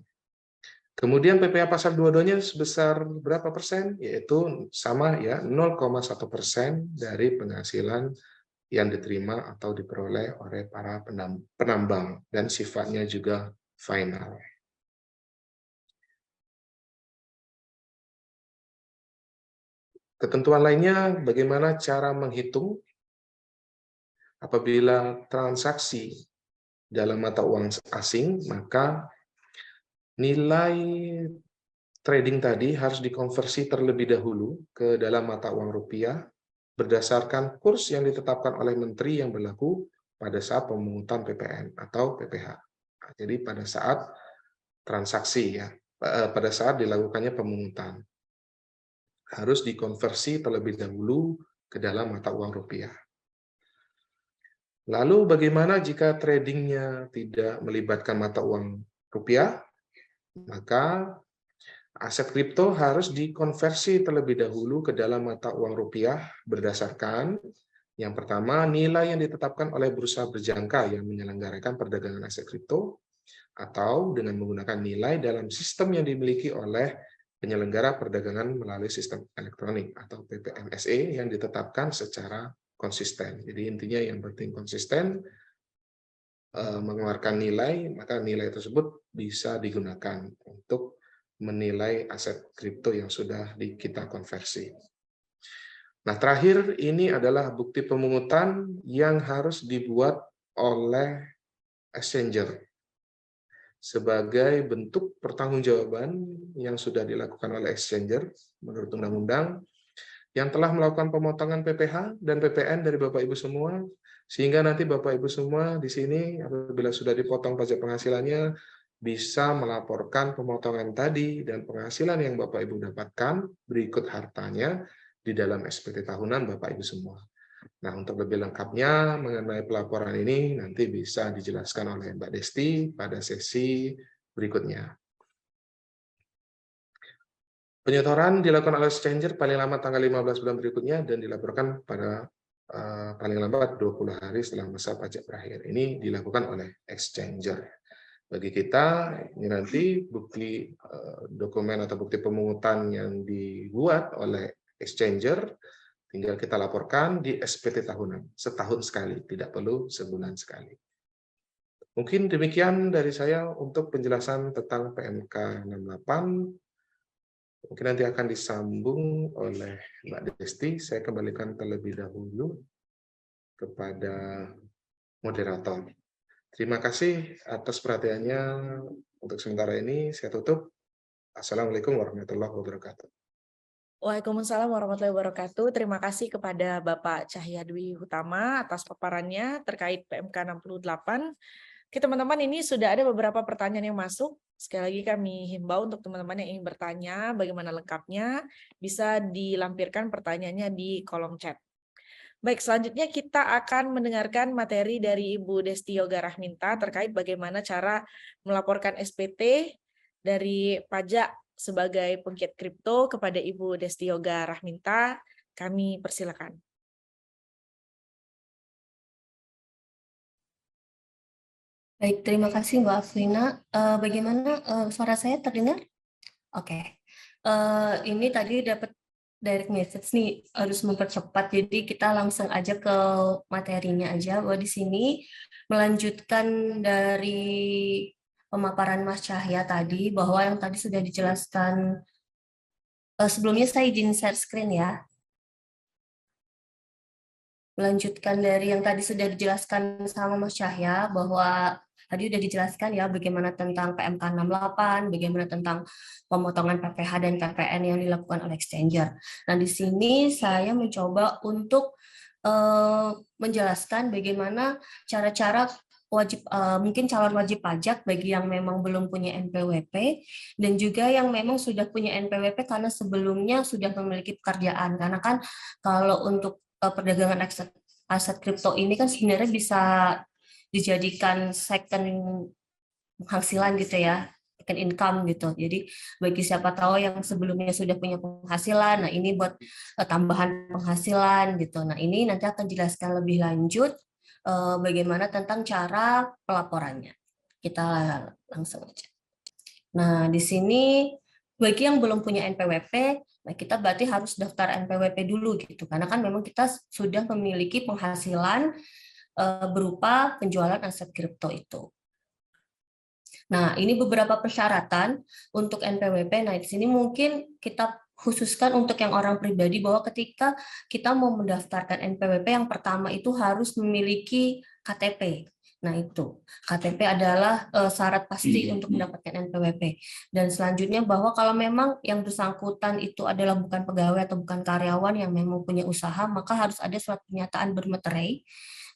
[SPEAKER 5] Kemudian PPh pasal 22-nya sebesar berapa persen? Yaitu sama ya, 0,1% dari penghasilan yang diterima atau diperoleh oleh para penambang dan sifatnya juga final. Ketentuan lainnya, bagaimana cara menghitung apabila transaksi dalam mata uang asing, maka nilai trading tadi harus dikonversi terlebih dahulu ke dalam mata uang rupiah berdasarkan kurs yang ditetapkan oleh menteri yang berlaku pada saat pemungutan PPN atau PPh. Nah, jadi pada saat transaksi ya, pada saat dilakukannya pemungutan, harus dikonversi terlebih dahulu ke dalam mata uang rupiah. Lalu bagaimana jika tradingnya tidak melibatkan mata uang rupiah? Maka aset kripto harus dikonversi terlebih dahulu ke dalam mata uang rupiah berdasarkan yang pertama, nilai yang ditetapkan oleh bursa berjangka yang menyelenggarakan perdagangan aset kripto, atau dengan menggunakan nilai dalam sistem yang dimiliki oleh penyelenggara perdagangan melalui sistem elektronik atau PPMSE yang ditetapkan secara konsisten. Jadi intinya yang penting konsisten, mengeluarkan nilai, maka nilai tersebut bisa digunakan untuk menilai aset kripto yang sudah kita konversi. Nah, terakhir ini adalah bukti pemungutan yang harus dibuat oleh exchanger sebagai bentuk pertanggungjawaban yang sudah dilakukan oleh exchanger menurut undang-undang yang telah melakukan pemotongan PPh dan PPN dari Bapak Ibu semua, sehingga nanti Bapak Ibu semua di sini apabila sudah dipotong pajak penghasilannya bisa melaporkan pemotongan tadi dan penghasilan yang Bapak Ibu dapatkan berikut hartanya di dalam SPT tahunan Bapak Ibu semua. Nah, untuk lebih lengkapnya mengenai pelaporan ini nanti bisa dijelaskan oleh Mbak Desti pada sesi berikutnya. Penyetoran dilakukan oleh exchanger paling lama tanggal 15 bulan berikutnya dan dilaporkan pada paling lambat 20 hari setelah masa pajak berakhir. Ini dilakukan oleh exchanger. Bagi kita, ini nanti bukti dokumen atau bukti pemungutan yang dibuat oleh exchanger, tinggal kita laporkan di SPT tahunan, setahun sekali, tidak perlu sebulan sekali. Mungkin demikian dari saya untuk penjelasan tentang PMK 68. Mungkin nanti akan disambung oleh Mbak Desti. Saya kembalikan terlebih dahulu kepada moderator. Terima kasih atas perhatiannya. Untuk sementara ini saya tutup. Assalamualaikum warahmatullahi wabarakatuh.
[SPEAKER 1] Waalaikumsalam warahmatullahi wabarakatuh. Terima kasih kepada Bapak Cahyadwi Hutama atas paparannya terkait PMK 68. Oke, teman-teman, ini sudah ada beberapa pertanyaan yang masuk. Sekali lagi kami himbau untuk teman-teman yang ingin bertanya bagaimana lengkapnya, bisa dilampirkan pertanyaannya di kolom chat. Baik, selanjutnya kita akan mendengarkan materi dari Ibu Desti Yoga Rahminta terkait bagaimana cara melaporkan SPT dari pajak sebagai penggiat kripto kepada Ibu Desti Yoga Rahminta. Kami persilakan.
[SPEAKER 6] Baik, terima kasih Mbak Afrina. Bagaimana suara saya terdengar? Oke. Ini tadi dapat direct message nih, harus mempercepat, jadi kita langsung aja ke materinya aja. Bahwa di sini melanjutkan dari pemaparan Mas Cahya tadi, bahwa yang tadi sudah dijelaskan, sebelumnya saya izin share screen ya. Melanjutkan dari yang tadi sudah dijelaskan sama Mas Cahya, bahwa tadi sudah dijelaskan ya bagaimana tentang PMK 68, bagaimana tentang pemotongan PPh dan PPN yang dilakukan oleh exchanger. Nah, di sini saya mencoba untuk menjelaskan bagaimana cara-cara wajib mungkin calon wajib pajak bagi yang memang belum punya NPWP dan juga yang memang sudah punya NPWP karena sebelumnya sudah memiliki pekerjaan. Karena kan kalau untuk perdagangan aset kripto ini kan sebenarnya bisa dijadikan second penghasilan gitu ya, second income gitu. Jadi bagi siapa tahu yang sebelumnya sudah punya penghasilan, nah ini buat tambahan penghasilan gitu. Nah ini nanti akan jelaskan lebih lanjut bagaimana tentang cara pelaporannya. Kita langsung aja. Nah di sini bagi yang belum punya NPWP, nah kita berarti harus daftar NPWP dulu gitu, karena kan memang kita sudah memiliki penghasilan berupa penjualan aset kripto itu. Nah, ini beberapa persyaratan untuk NPWP. Nah, di sini mungkin kita khususkan untuk yang orang pribadi bahwa ketika kita mau mendaftarkan NPWP, yang pertama itu harus memiliki KTP. Nah, itu KTP adalah syarat pasti untuk mendapatkan NPWP. Dan selanjutnya bahwa kalau memang yang bersangkutan itu adalah bukan pegawai atau bukan karyawan yang memang punya usaha, maka harus ada surat pernyataan bermeterai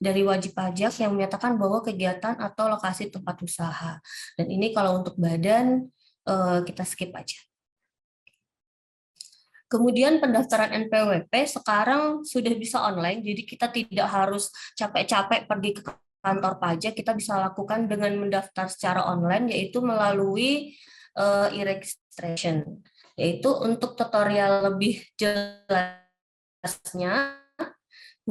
[SPEAKER 6] dari wajib pajak yang menyatakan bahwa kegiatan atau lokasi tempat usaha. Dan ini kalau untuk badan kita skip aja. Kemudian pendaftaran NPWP sekarang sudah bisa online, jadi kita tidak harus capek-capek pergi ke kantor pajak, kita bisa lakukan dengan mendaftar secara online, yaitu melalui e-registration. Yaitu untuk tutorial lebih jelasnya,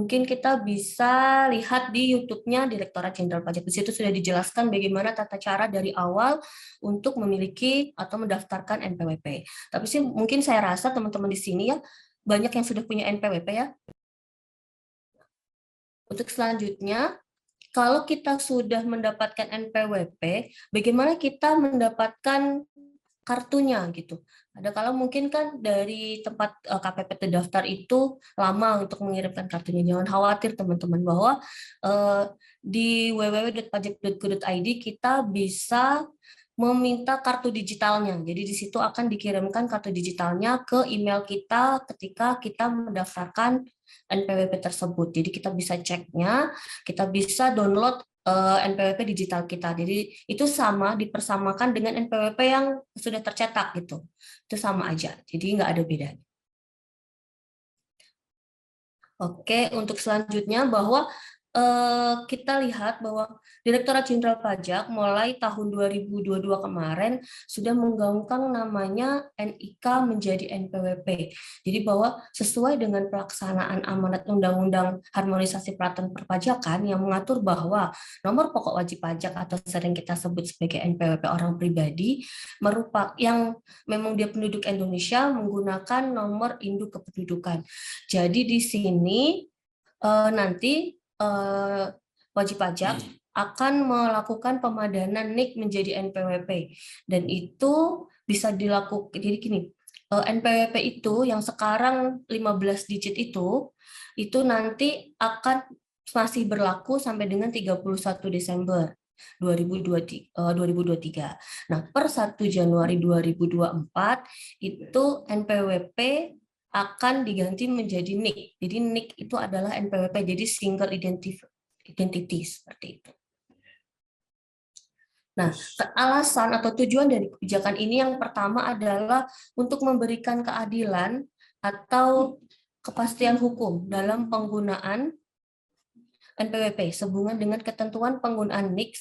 [SPEAKER 6] mungkin kita bisa lihat di YouTube-nya Direktorat Jenderal Pajak. Di situ sudah dijelaskan bagaimana tata cara dari awal untuk memiliki atau mendaftarkan NPWP. Tapi sih mungkin saya rasa teman-teman di sini ya banyak yang sudah punya NPWP ya. Untuk selanjutnya, kalau kita sudah mendapatkan NPWP, bagaimana kita mendapatkan kartunya gitu. Ada kalau mungkin kan dari tempat KPP terdaftar itu lama untuk mengirimkan kartunya. Jangan khawatir teman-teman bahwa di www.pajak.go.id kita bisa meminta kartu digitalnya. Jadi di situ akan dikirimkan kartu digitalnya ke email kita ketika kita mendaftarkan NPWP tersebut. Jadi kita bisa ceknya, kita bisa download NPWP digital kita. Jadi itu sama, dipersamakan dengan NPWP yang sudah tercetak gitu. Itu sama aja. Jadi nggak ada bedanya. Oke, untuk selanjutnya bahwa kita lihat bahwa Direktorat Jenderal Pajak mulai tahun 2022 kemarin sudah menggaungkan namanya NIK menjadi NPWP. Jadi bahwa sesuai dengan pelaksanaan amanat Undang-Undang Harmonisasi Peraturan Perpajakan yang mengatur bahwa nomor pokok wajib pajak atau sering kita sebut sebagai NPWP orang pribadi merupakan yang memang dia penduduk Indonesia menggunakan nomor induk kependudukan. Jadi di sini nanti wajib pajak akan melakukan pemadanan NIK menjadi NPWP dan itu bisa dilakukan. Jadi gini, NPWP itu yang sekarang 15 digit itu nanti akan masih berlaku sampai dengan 31 Desember 2023. Nah, per 1 Januari 2024 itu NPWP akan diganti menjadi NIK. Jadi NIK itu adalah NPWP, jadi single identity seperti itu. Nah, alasan atau tujuan dari kebijakan ini yang pertama adalah untuk memberikan keadilan atau kepastian hukum dalam penggunaan NPWP sehubungan dengan ketentuan penggunaan NIK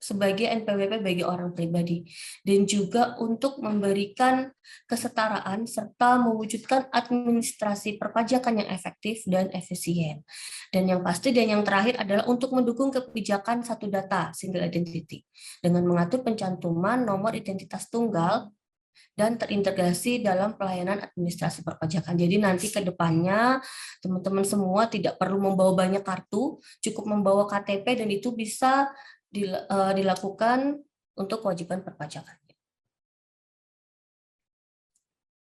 [SPEAKER 6] sebagai NPWP bagi orang pribadi, dan juga untuk memberikan kesetaraan serta mewujudkan administrasi perpajakan yang efektif dan efisien. Dan yang pasti dan yang terakhir adalah untuk mendukung kebijakan satu data single identity dengan mengatur pencantuman nomor identitas tunggal dan terintegrasi dalam pelayanan administrasi perpajakan. Jadi nanti ke depannya teman-teman semua tidak perlu membawa banyak kartu, cukup membawa KTP dan itu bisa dilakukan untuk kewajiban perpajakan.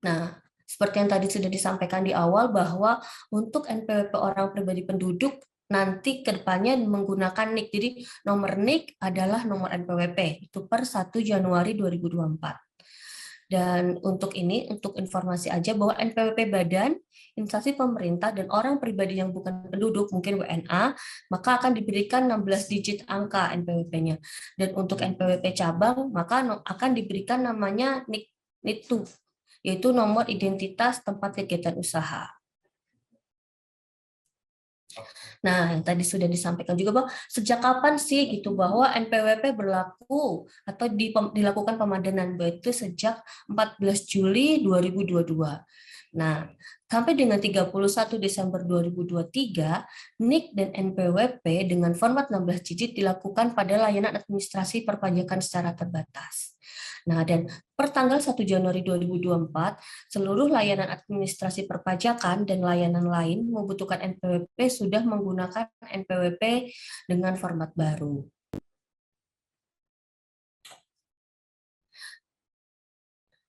[SPEAKER 6] Nah, seperti yang tadi sudah disampaikan di awal bahwa untuk NPWP orang pribadi penduduk nanti ke depannya menggunakan NIK. Jadi nomor NIK adalah nomor NPWP itu per 1 Januari 2024. Dan untuk ini, untuk informasi aja bahwa NPWP badan, instansi pemerintah, dan orang pribadi yang bukan penduduk, mungkin WNA, maka akan diberikan 16 digit angka NPWP-nya. Dan untuk NPWP cabang, maka akan diberikan namanya NIK2, yaitu nomor identitas tempat kegiatan usaha. Nah, yang tadi sudah disampaikan juga bahwa sejak kapan sih gitu bahwa NPWP berlaku atau dilakukan pemadanan, itu sejak 14 Juli 2022. Nah, sampai dengan 31 Desember 2023, NIK dan NPWP dengan format 16 digit dilakukan pada layanan administrasi perpajakan secara terbatas. Nah, dan per tanggal 1 Januari 2024, seluruh layanan administrasi perpajakan dan layanan lain membutuhkan NPWP sudah menggunakan NPWP dengan format baru.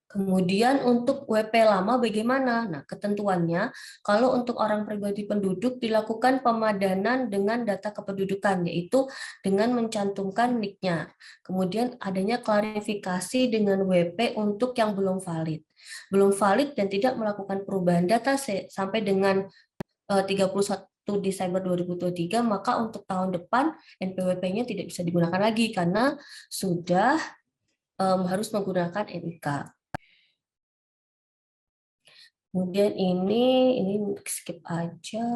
[SPEAKER 6] Kemudian untuk WP lama bagaimana? Nah, ketentuannya kalau untuk orang pribadi penduduk dilakukan pemadanan dengan data kependudukan, yaitu dengan mencantumkan NIK-nya. Kemudian adanya klarifikasi dengan WP untuk yang belum valid. Belum valid dan tidak melakukan perubahan data sampai dengan 31 Desember 2023, maka untuk tahun depan NPWP-nya tidak bisa digunakan lagi karena sudah harus menggunakan NIK. Kemudian ini skip aja.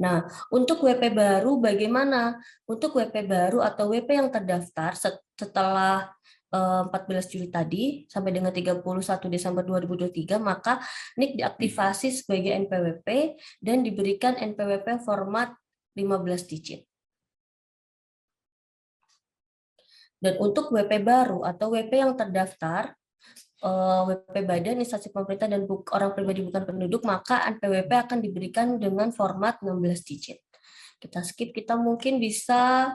[SPEAKER 6] Nah, untuk WP baru bagaimana? Untuk WP baru atau WP yang terdaftar setelah 14 Juli tadi sampai dengan 31 Desember 2023, maka NIK diaktifasi sebagai NPWP dan diberikan NPWP format 15 digit. Dan untuk WP baru atau WP yang terdaftar, WP badan, instansi pemerintah, dan orang pribadi bukan penduduk, maka NPWP akan diberikan dengan format 16 digit. Kita skip, kita mungkin bisa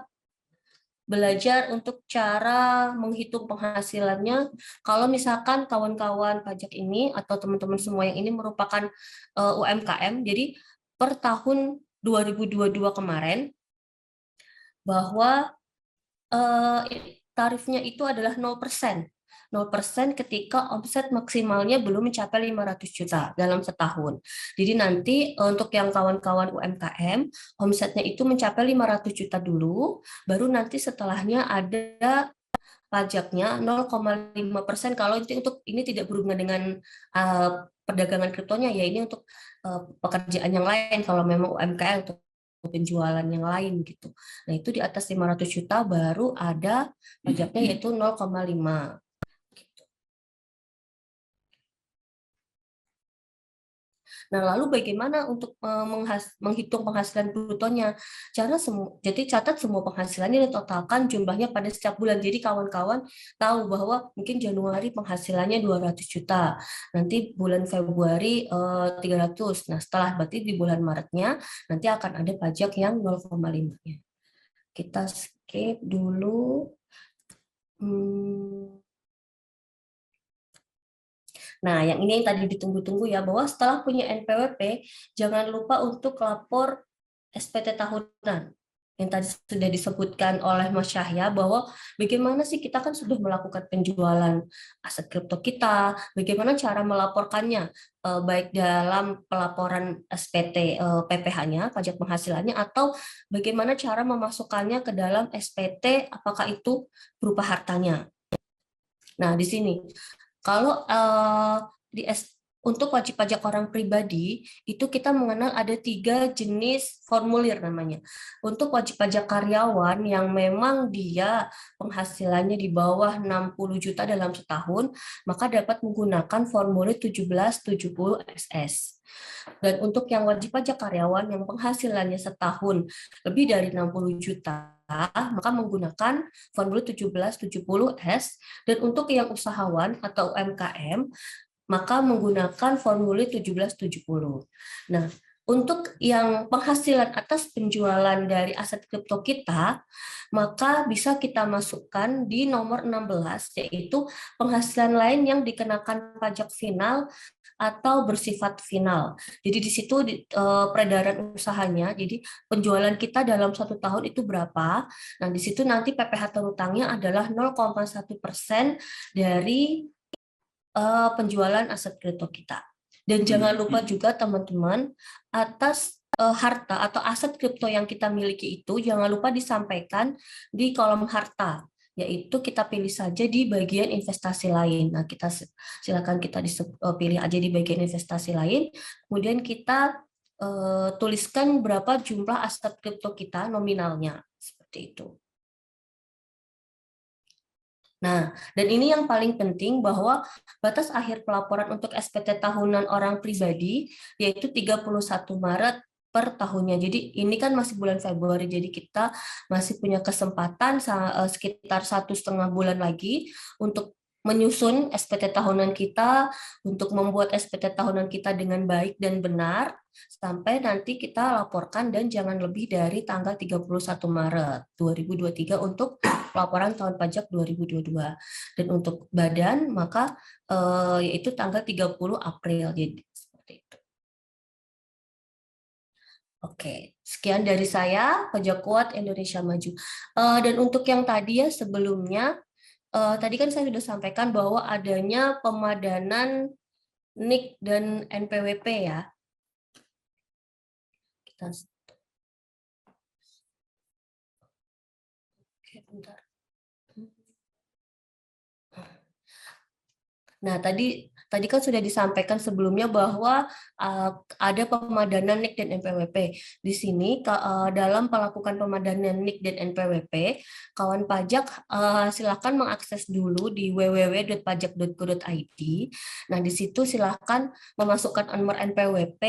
[SPEAKER 6] belajar untuk cara menghitung penghasilannya. Kalau misalkan kawan-kawan pajak ini atau teman-teman semua yang ini merupakan UMKM, jadi per tahun 2022 kemarin, bahwa tarifnya itu adalah 0%. 0% ketika omset maksimalnya belum mencapai 500 juta dalam setahun. Jadi nanti untuk yang kawan-kawan UMKM, omsetnya itu mencapai 500 juta dulu, baru nanti setelahnya ada pajaknya 0,5%. Kalau untuk ini tidak berhubungan dengan perdagangan kriptonya, ya ini untuk pekerjaan yang lain kalau memang UMKM untuk penjualan yang lain gitu. Nah, itu di atas 500 juta baru ada pajaknya yaitu 0,5. Nah, lalu bagaimana untuk menghitung penghasilan brutonya? Jadi catat semua penghasilannya dan totalkan jumlahnya pada setiap bulan. Jadi kawan-kawan tahu bahwa mungkin Januari penghasilannya 200 juta, nanti bulan Februari 300. Nah, setelah berarti di bulan Maretnya nanti akan ada pajak yang 0,5-nya. Kita skip dulu. Nah, yang ini yang tadi ditunggu-tunggu ya, bahwa setelah punya NPWP, jangan lupa untuk lapor SPT tahunan. Yang tadi sudah disebutkan oleh Mas Syahya, bahwa bagaimana sih kita kan sudah melakukan penjualan aset kripto kita, bagaimana cara melaporkannya, baik dalam pelaporan SPT PPh-nya, pajak penghasilannya, atau bagaimana cara memasukkannya ke dalam SPT, apakah itu berupa hartanya. Nah, di sini kalau untuk wajib pajak orang pribadi, itu kita mengenal ada 3 jenis formulir namanya. Untuk wajib pajak karyawan yang memang dia penghasilannya di bawah 60 juta dalam setahun, maka dapat menggunakan formulir 1770 SS. Dan untuk yang wajib pajak karyawan yang penghasilannya setahun lebih dari 60 juta, maka menggunakan formulir 1770S, dan untuk yang usahawan atau UMKM maka menggunakan formulir 1770. Nah, untuk yang penghasilan atas penjualan dari aset kripto kita, maka bisa kita masukkan di nomor 16, yaitu penghasilan lain yang dikenakan pajak final atau bersifat final. Jadi di situ peredaran usahanya, jadi penjualan kita dalam 1 tahun itu berapa. Nah, di situ nanti PPh terutangnya adalah 0,1% dari penjualan aset kripto kita. Dan jangan lupa juga teman-teman, atas harta atau aset kripto yang kita miliki itu jangan lupa disampaikan di kolom harta, yaitu kita pilih saja di bagian investasi lain. Nah, silakan kita pilih aja di bagian investasi lain, kemudian kita tuliskan berapa jumlah aset kripto kita nominalnya, seperti itu. Nah, dan ini yang paling penting, bahwa batas akhir pelaporan untuk SPT tahunan orang pribadi yaitu 31 Maret per tahunnya. Jadi ini kan masih bulan Februari, jadi kita masih punya kesempatan sekitar 1,5 bulan lagi untuk menyusun SPT tahunan kita, untuk membuat SPT tahunan kita dengan baik dan benar, sampai nanti kita laporkan, dan jangan lebih dari tanggal 31 Maret 2023 untuk laporan tahun pajak 2022. Dan untuk badan, maka yaitu tanggal 30 April. Jadi seperti itu. Oke, sekian dari saya, Pajak Kuat Indonesia Maju. Dan untuk yang tadi ya sebelumnya, tadi kan saya sudah sampaikan bahwa adanya pemadanan NIK dan NPWP ya. Oke, bentar. Nah, tadi Tadi kan sudah disampaikan sebelumnya bahwa ada pemadanan NIK dan NPWP. Di sini dalam melakukan pemadanan NIK dan NPWP, kawan pajak silakan mengakses dulu di www.pajak.go.id. Nah, di situ silakan memasukkan nomor NPWP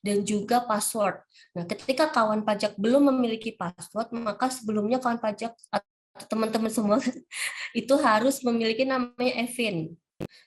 [SPEAKER 6] dan juga password. Nah, ketika kawan pajak belum memiliki password, maka sebelumnya kawan pajak atau teman-teman semua itu harus memiliki namanya EVIN.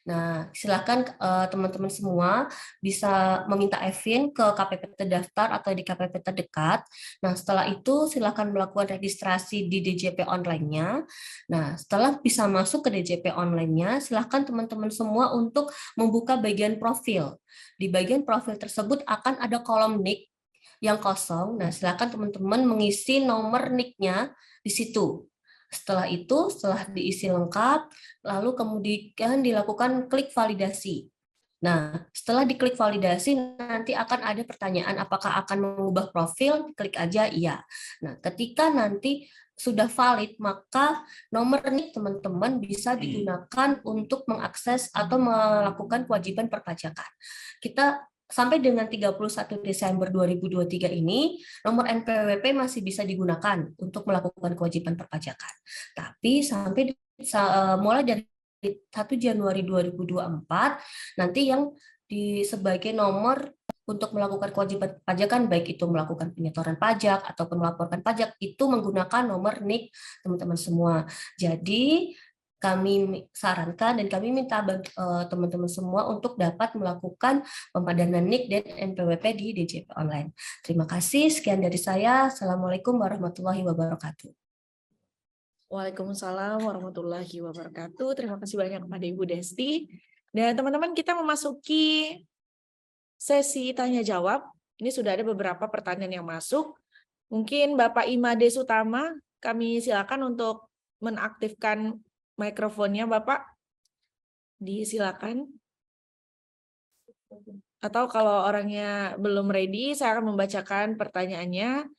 [SPEAKER 6] Nah, silakan teman-teman semua bisa meminta EVIN ke KPP terdaftar atau di KPP terdekat. Nah, setelah itu silakan melakukan registrasi di DJP online-nya. Nah, setelah bisa masuk ke DJP online-nya, silakan teman-teman semua untuk membuka bagian profil. Di bagian profil tersebut akan ada kolom NIK yang kosong. Nah, silakan teman-teman mengisi nomor NIK-nya di situ. Setelah itu, setelah diisi lengkap, lalu kemudian dilakukan klik validasi. Nah, setelah diklik validasi, nanti akan ada pertanyaan apakah akan mengubah profil, klik aja iya. Nah, ketika nanti sudah valid, maka nomor NIK teman-teman bisa digunakan untuk mengakses atau melakukan kewajiban perpajakan. Kita sampai dengan 31 Desember 2023 ini, nomor NPWP masih bisa digunakan untuk melakukan kewajiban perpajakan. Tapi sampai mulai dari 1 Januari 2024, nanti yang sebagai nomor untuk melakukan kewajiban perpajakan, baik itu melakukan penyetoran pajak ataupun melaporkan pajak, itu menggunakan nomor NIK teman-teman semua. Jadi, kami sarankan dan kami minta teman-teman semua untuk dapat melakukan pemadanan NIK dan NPWP di DJP Online. Terima kasih, sekian dari saya. Assalamualaikum warahmatullahi wabarakatuh.
[SPEAKER 1] Waalaikumsalam warahmatullahi wabarakatuh. Terima kasih banyak kepada Ibu Desti. Dan teman-teman, kita memasuki sesi tanya jawab. Ini sudah ada beberapa pertanyaan yang masuk. Mungkin Bapak Imade Sutama, kami silakan untuk menaktifkan mikrofonnya, Bapak. Disilakan. Atau kalau orangnya belum ready, saya akan membacakan pertanyaannya.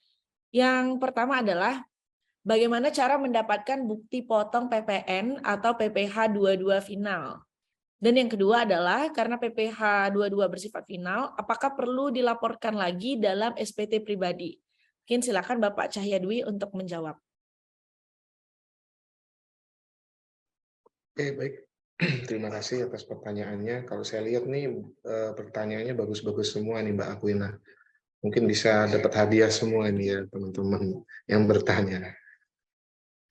[SPEAKER 1] Yang pertama adalah, bagaimana cara mendapatkan bukti potong PPN atau PPh 22 final? Dan yang kedua adalah, karena PPh 22 bersifat final, apakah perlu dilaporkan lagi dalam SPT pribadi? Mungkin silakan Bapak Cahyadwi untuk menjawab.
[SPEAKER 5] Oke, baik. Terima kasih atas pertanyaannya. Kalau saya lihat nih pertanyaannya bagus-bagus semua nih Mbak Akwina. Mungkin bisa dapat hadiah semua nih ya teman-teman yang bertanya.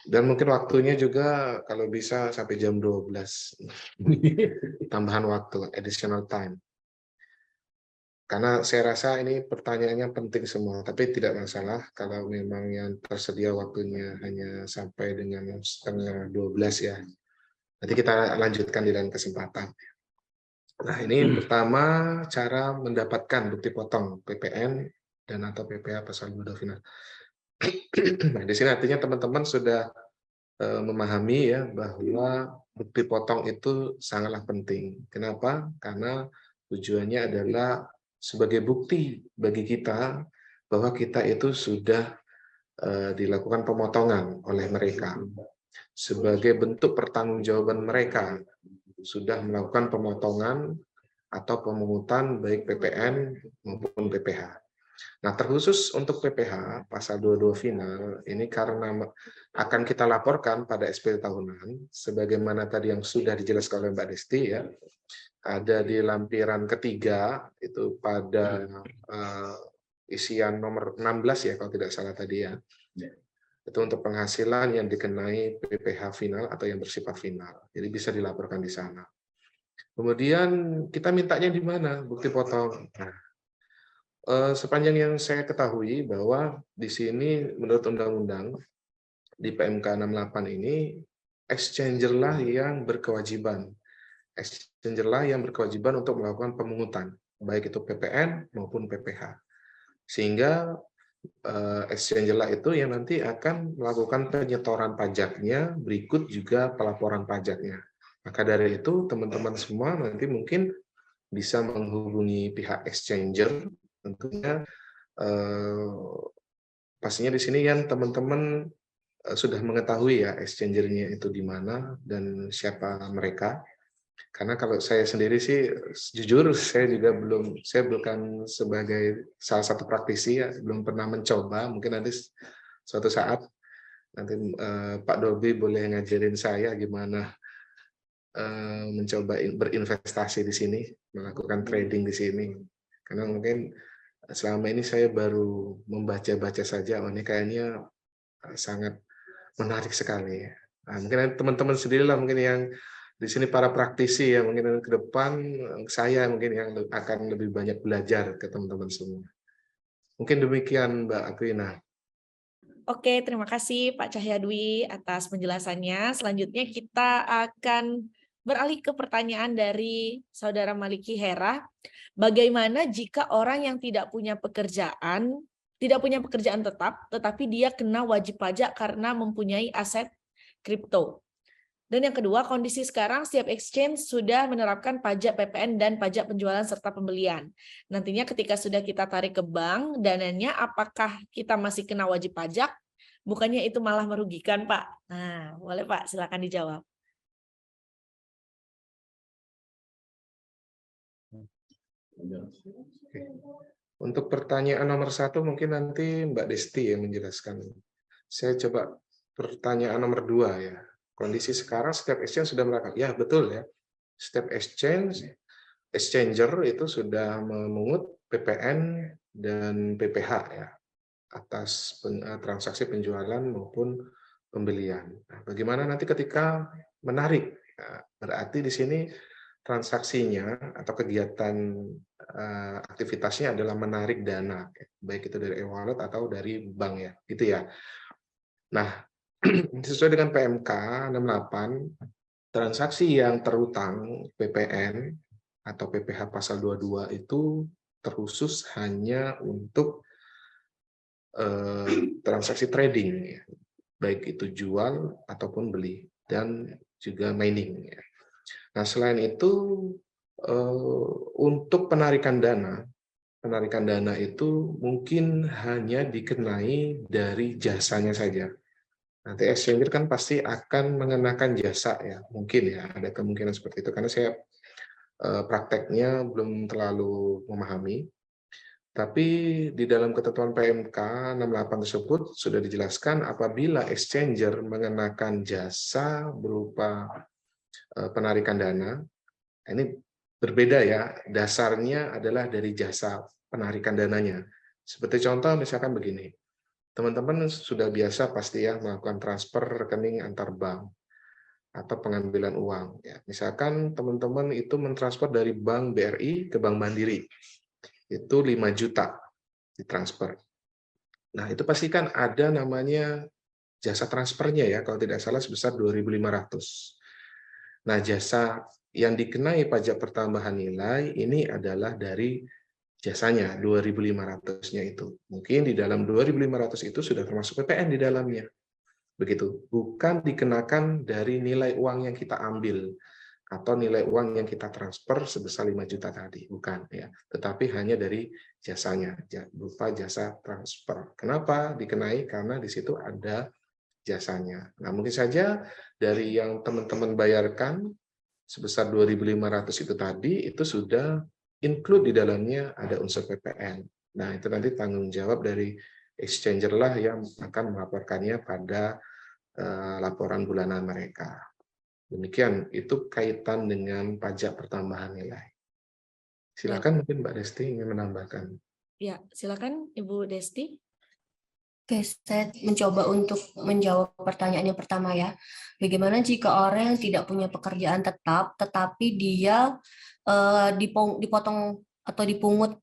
[SPEAKER 5] Dan mungkin waktunya juga kalau bisa sampai jam 12. Tambahan waktu, additional time. Karena saya rasa ini pertanyaannya penting semua, tapi tidak masalah kalau memang yang tersedia waktunya hanya sampai dengan setengah 12 ya. Nanti kita lanjutkan di lain kesempatan. Nah, ini pertama cara mendapatkan bukti potong PPN dan atau PPh pasal 22 final. Nah, di sini artinya teman-teman sudah memahami ya bahwa bukti potong itu sangatlah penting. Kenapa? Karena tujuannya adalah sebagai bukti bagi kita bahwa kita itu sudah dilakukan pemotongan oleh mereka. Sebagai bentuk pertanggungjawaban mereka sudah melakukan pemotongan atau pemungutan baik PPN maupun PPh. Nah, terkhusus untuk PPh pasal 22 final ini karena akan kita laporkan pada SPT tahunan sebagaimana tadi yang sudah dijelaskan oleh Mbak Desti ya. Ada di lampiran ketiga itu pada isian nomor 16 ya kalau tidak salah tadi ya. Itu untuk penghasilan yang dikenai PPh final atau yang bersifat final. Jadi bisa dilaporkan di sana. Kemudian kita mintanya di mana bukti potong. Nah, sepanjang yang saya ketahui bahwa di sini menurut undang-undang di PMK 68 ini exchanger lah yang berkewajiban. Exchanger lah yang berkewajiban untuk melakukan pemungutan, baik itu PPN maupun PPh. Sehingga exchanger lah itu yang nanti akan melakukan penyetoran pajaknya, berikut juga pelaporan pajaknya. Maka dari itu teman-teman semua nanti mungkin bisa menghubungi pihak exchanger, tentunya pastinya di sini kan teman-teman sudah mengetahui ya exchangernya itu di mana dan siapa mereka. Karena kalau saya sendiri sih, jujur saya juga saya bukan sebagai salah satu praktisi ya, belum pernah mencoba. Mungkin nanti suatu saat nanti Pak Dobi boleh ngajarin saya gimana mencoba berinvestasi di sini, melakukan trading di sini. Karena mungkin selama ini saya baru membaca-baca saja, oh ini kayaknya sangat menarik sekali. Nah, mungkin teman-teman sendirilah mungkin yang di sini para praktisi yang mungkin ke depan saya mungkin yang akan lebih banyak belajar ke teman-teman semua. Mungkin demikian Mbak Akwina.
[SPEAKER 1] Oke, terima kasih Pak Cahyadwi atas penjelasannya. Selanjutnya kita akan beralih ke pertanyaan dari Saudara Maliki Hera. Bagaimana jika orang yang tidak punya pekerjaan tetap, tetapi dia kena wajib pajak karena mempunyai aset kripto? Dan yang kedua, kondisi sekarang setiap exchange sudah menerapkan pajak PPN dan pajak penjualan serta pembelian. Nantinya ketika sudah kita tarik ke bank, dananya apakah kita masih kena wajib pajak? Bukannya itu malah merugikan, Pak? Nah, boleh Pak, silakan dijawab.
[SPEAKER 5] Oke. Untuk pertanyaan nomor 1 mungkin nanti Mbak Desti yang menjelaskan. Saya coba pertanyaan nomor 2 ya. Kondisi sekarang setiap exchange sudah melakukan. Ya, betul ya. Setiap exchanger itu sudah memungut PPN dan PPH ya atas transaksi penjualan maupun pembelian. Nah, bagaimana nanti ketika menarik? Nah, berarti di sini transaksinya atau kegiatan aktivitasnya adalah menarik dana, baik itu dari e-wallet atau dari bank ya, gitu ya. Nah, sesuai dengan PMK 68, transaksi yang terutang PPN atau PPH pasal 22 itu terkhusus hanya untuk transaksi trading, baik itu jual ataupun beli, dan juga mining. Nah, selain itu, untuk penarikan dana itu mungkin hanya dikenai dari jasanya saja. Nanti exchanger kan pasti akan mengenakan jasa ya, mungkin ya ada kemungkinan seperti itu karena saya prakteknya belum terlalu memahami. Tapi di dalam ketentuan PMK 68 tersebut sudah dijelaskan apabila exchanger mengenakan jasa berupa penarikan dana, ini berbeda ya, dasarnya adalah dari jasa penarikan dananya. Seperti contoh misalkan begini, teman-teman sudah biasa pasti ya melakukan transfer rekening antar bank atau pengambilan uang. Ya, misalkan teman-teman itu mentransfer dari Bank BRI ke Bank Mandiri, itu 5 juta ditransfer. Nah, itu pasti kan ada namanya jasa transfernya ya, kalau tidak salah sebesar 2.500. Nah, jasa yang dikenai pajak pertambahan nilai ini adalah dari jasanya 2.500-nya itu. Mungkin di dalam 2.500 itu sudah termasuk PPN di dalamnya. Begitu, bukan dikenakan dari nilai uang yang kita ambil atau nilai uang yang kita transfer sebesar 5 juta tadi, bukan ya, tetapi hanya dari jasanya berupa jasa transfer. Kenapa dikenai? Karena di situ ada jasanya. Nah, mungkin saja dari yang teman-teman bayarkan sebesar 2.500 itu tadi itu sudah include di dalamnya ada unsur PPN. Nah, itu nanti tanggung jawab dari exchanger lah yang akan melaporkannya pada laporan bulanan mereka. Demikian, itu kaitan dengan pajak pertambahan nilai. Silakan mungkin Mbak Desti ingin menambahkan.
[SPEAKER 1] Ya, silakan Ibu Desti.
[SPEAKER 6] Oke, saya mencoba untuk menjawab pertanyaan yang pertama ya. Bagaimana jika orang yang tidak punya pekerjaan tetap, tetapi dia dipotong atau dipungut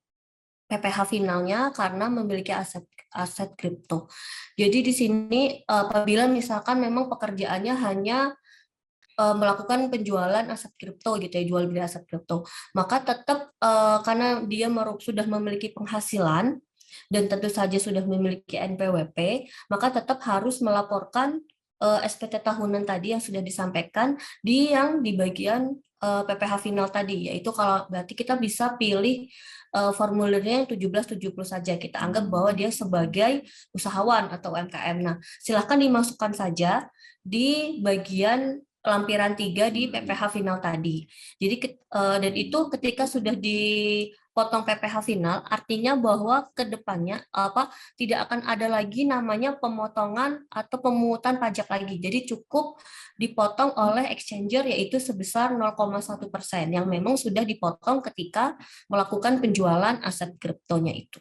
[SPEAKER 6] PPH finalnya karena memiliki aset kripto. Jadi di sini apabila misalkan memang pekerjaannya hanya melakukan penjualan aset kripto gitu ya, jual beli aset kripto, maka tetap karena dia sudah memiliki penghasilan dan tentu saja sudah memiliki NPWP, maka tetap harus melaporkan SPT tahunan tadi yang sudah disampaikan di bagian PPH final tadi, yaitu kalau berarti kita bisa pilih formulirnya yang 1770 saja, kita anggap bahwa dia sebagai usahawan atau UMKM. Nah, silakan dimasukkan saja di bagian lampiran 3 di PPh final tadi. Jadi dan itu ketika sudah dipotong PPh final, artinya bahwa ke depannya tidak akan ada lagi namanya pemotongan atau pemungutan pajak lagi. Jadi cukup dipotong oleh exchanger yaitu sebesar 0,1% yang memang sudah dipotong ketika melakukan penjualan aset kriptonya itu.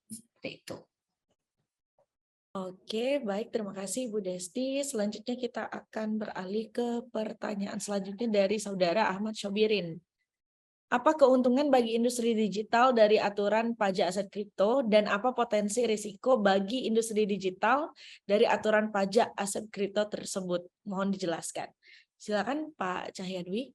[SPEAKER 6] Seperti itu.
[SPEAKER 1] Oke, baik. Terima kasih, Bu Desti. Selanjutnya kita akan beralih ke pertanyaan selanjutnya dari Saudara Ahmad Syobirin. Apa keuntungan bagi industri digital dari aturan pajak aset kripto dan apa potensi risiko bagi industri digital dari aturan pajak aset kripto tersebut? Mohon dijelaskan. Silakan Pak Cahyadwi.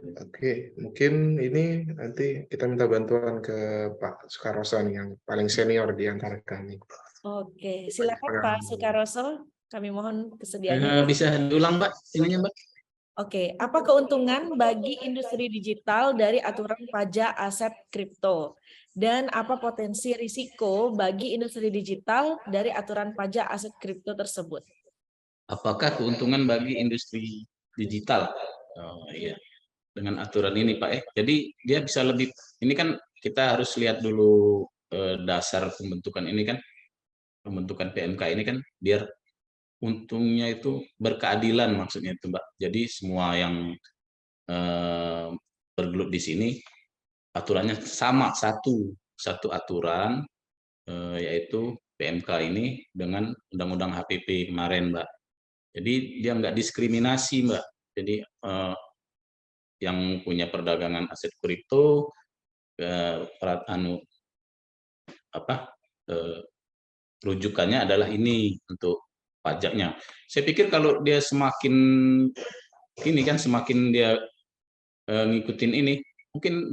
[SPEAKER 5] Oke, mungkin ini nanti kita minta bantuan ke Pak Sukaroso nih, yang paling senior di antara kami.
[SPEAKER 1] Oke, silakan Pak Sukaroso. Kami mohon kesediaannya.
[SPEAKER 4] Bisa diulang, Mbak, ininya, Mbak.
[SPEAKER 1] Oke, apa keuntungan bagi industri digital dari aturan pajak aset kripto? Dan apa potensi risiko bagi industri digital dari aturan pajak aset kripto tersebut?
[SPEAKER 4] Apakah keuntungan bagi industri digital? Oh, iya. Dengan aturan ini, Pak. Jadi dia bisa lebih, ini kan kita harus lihat dulu dasar pembentukan ini kan, pembentukan PMK ini kan biar untungnya itu berkeadilan maksudnya itu, Mbak. Jadi semua yang bergelut di sini aturannya sama, satu aturan, yaitu PMK ini dengan Undang-Undang HPP kemarin, Mbak. Jadi dia nggak diskriminasi, Mbak. Jadi yang punya perdagangan aset kripto, rujukannya adalah ini untuk pajaknya. Saya pikir kalau dia semakin ini kan, semakin dia ngikutin ini, mungkin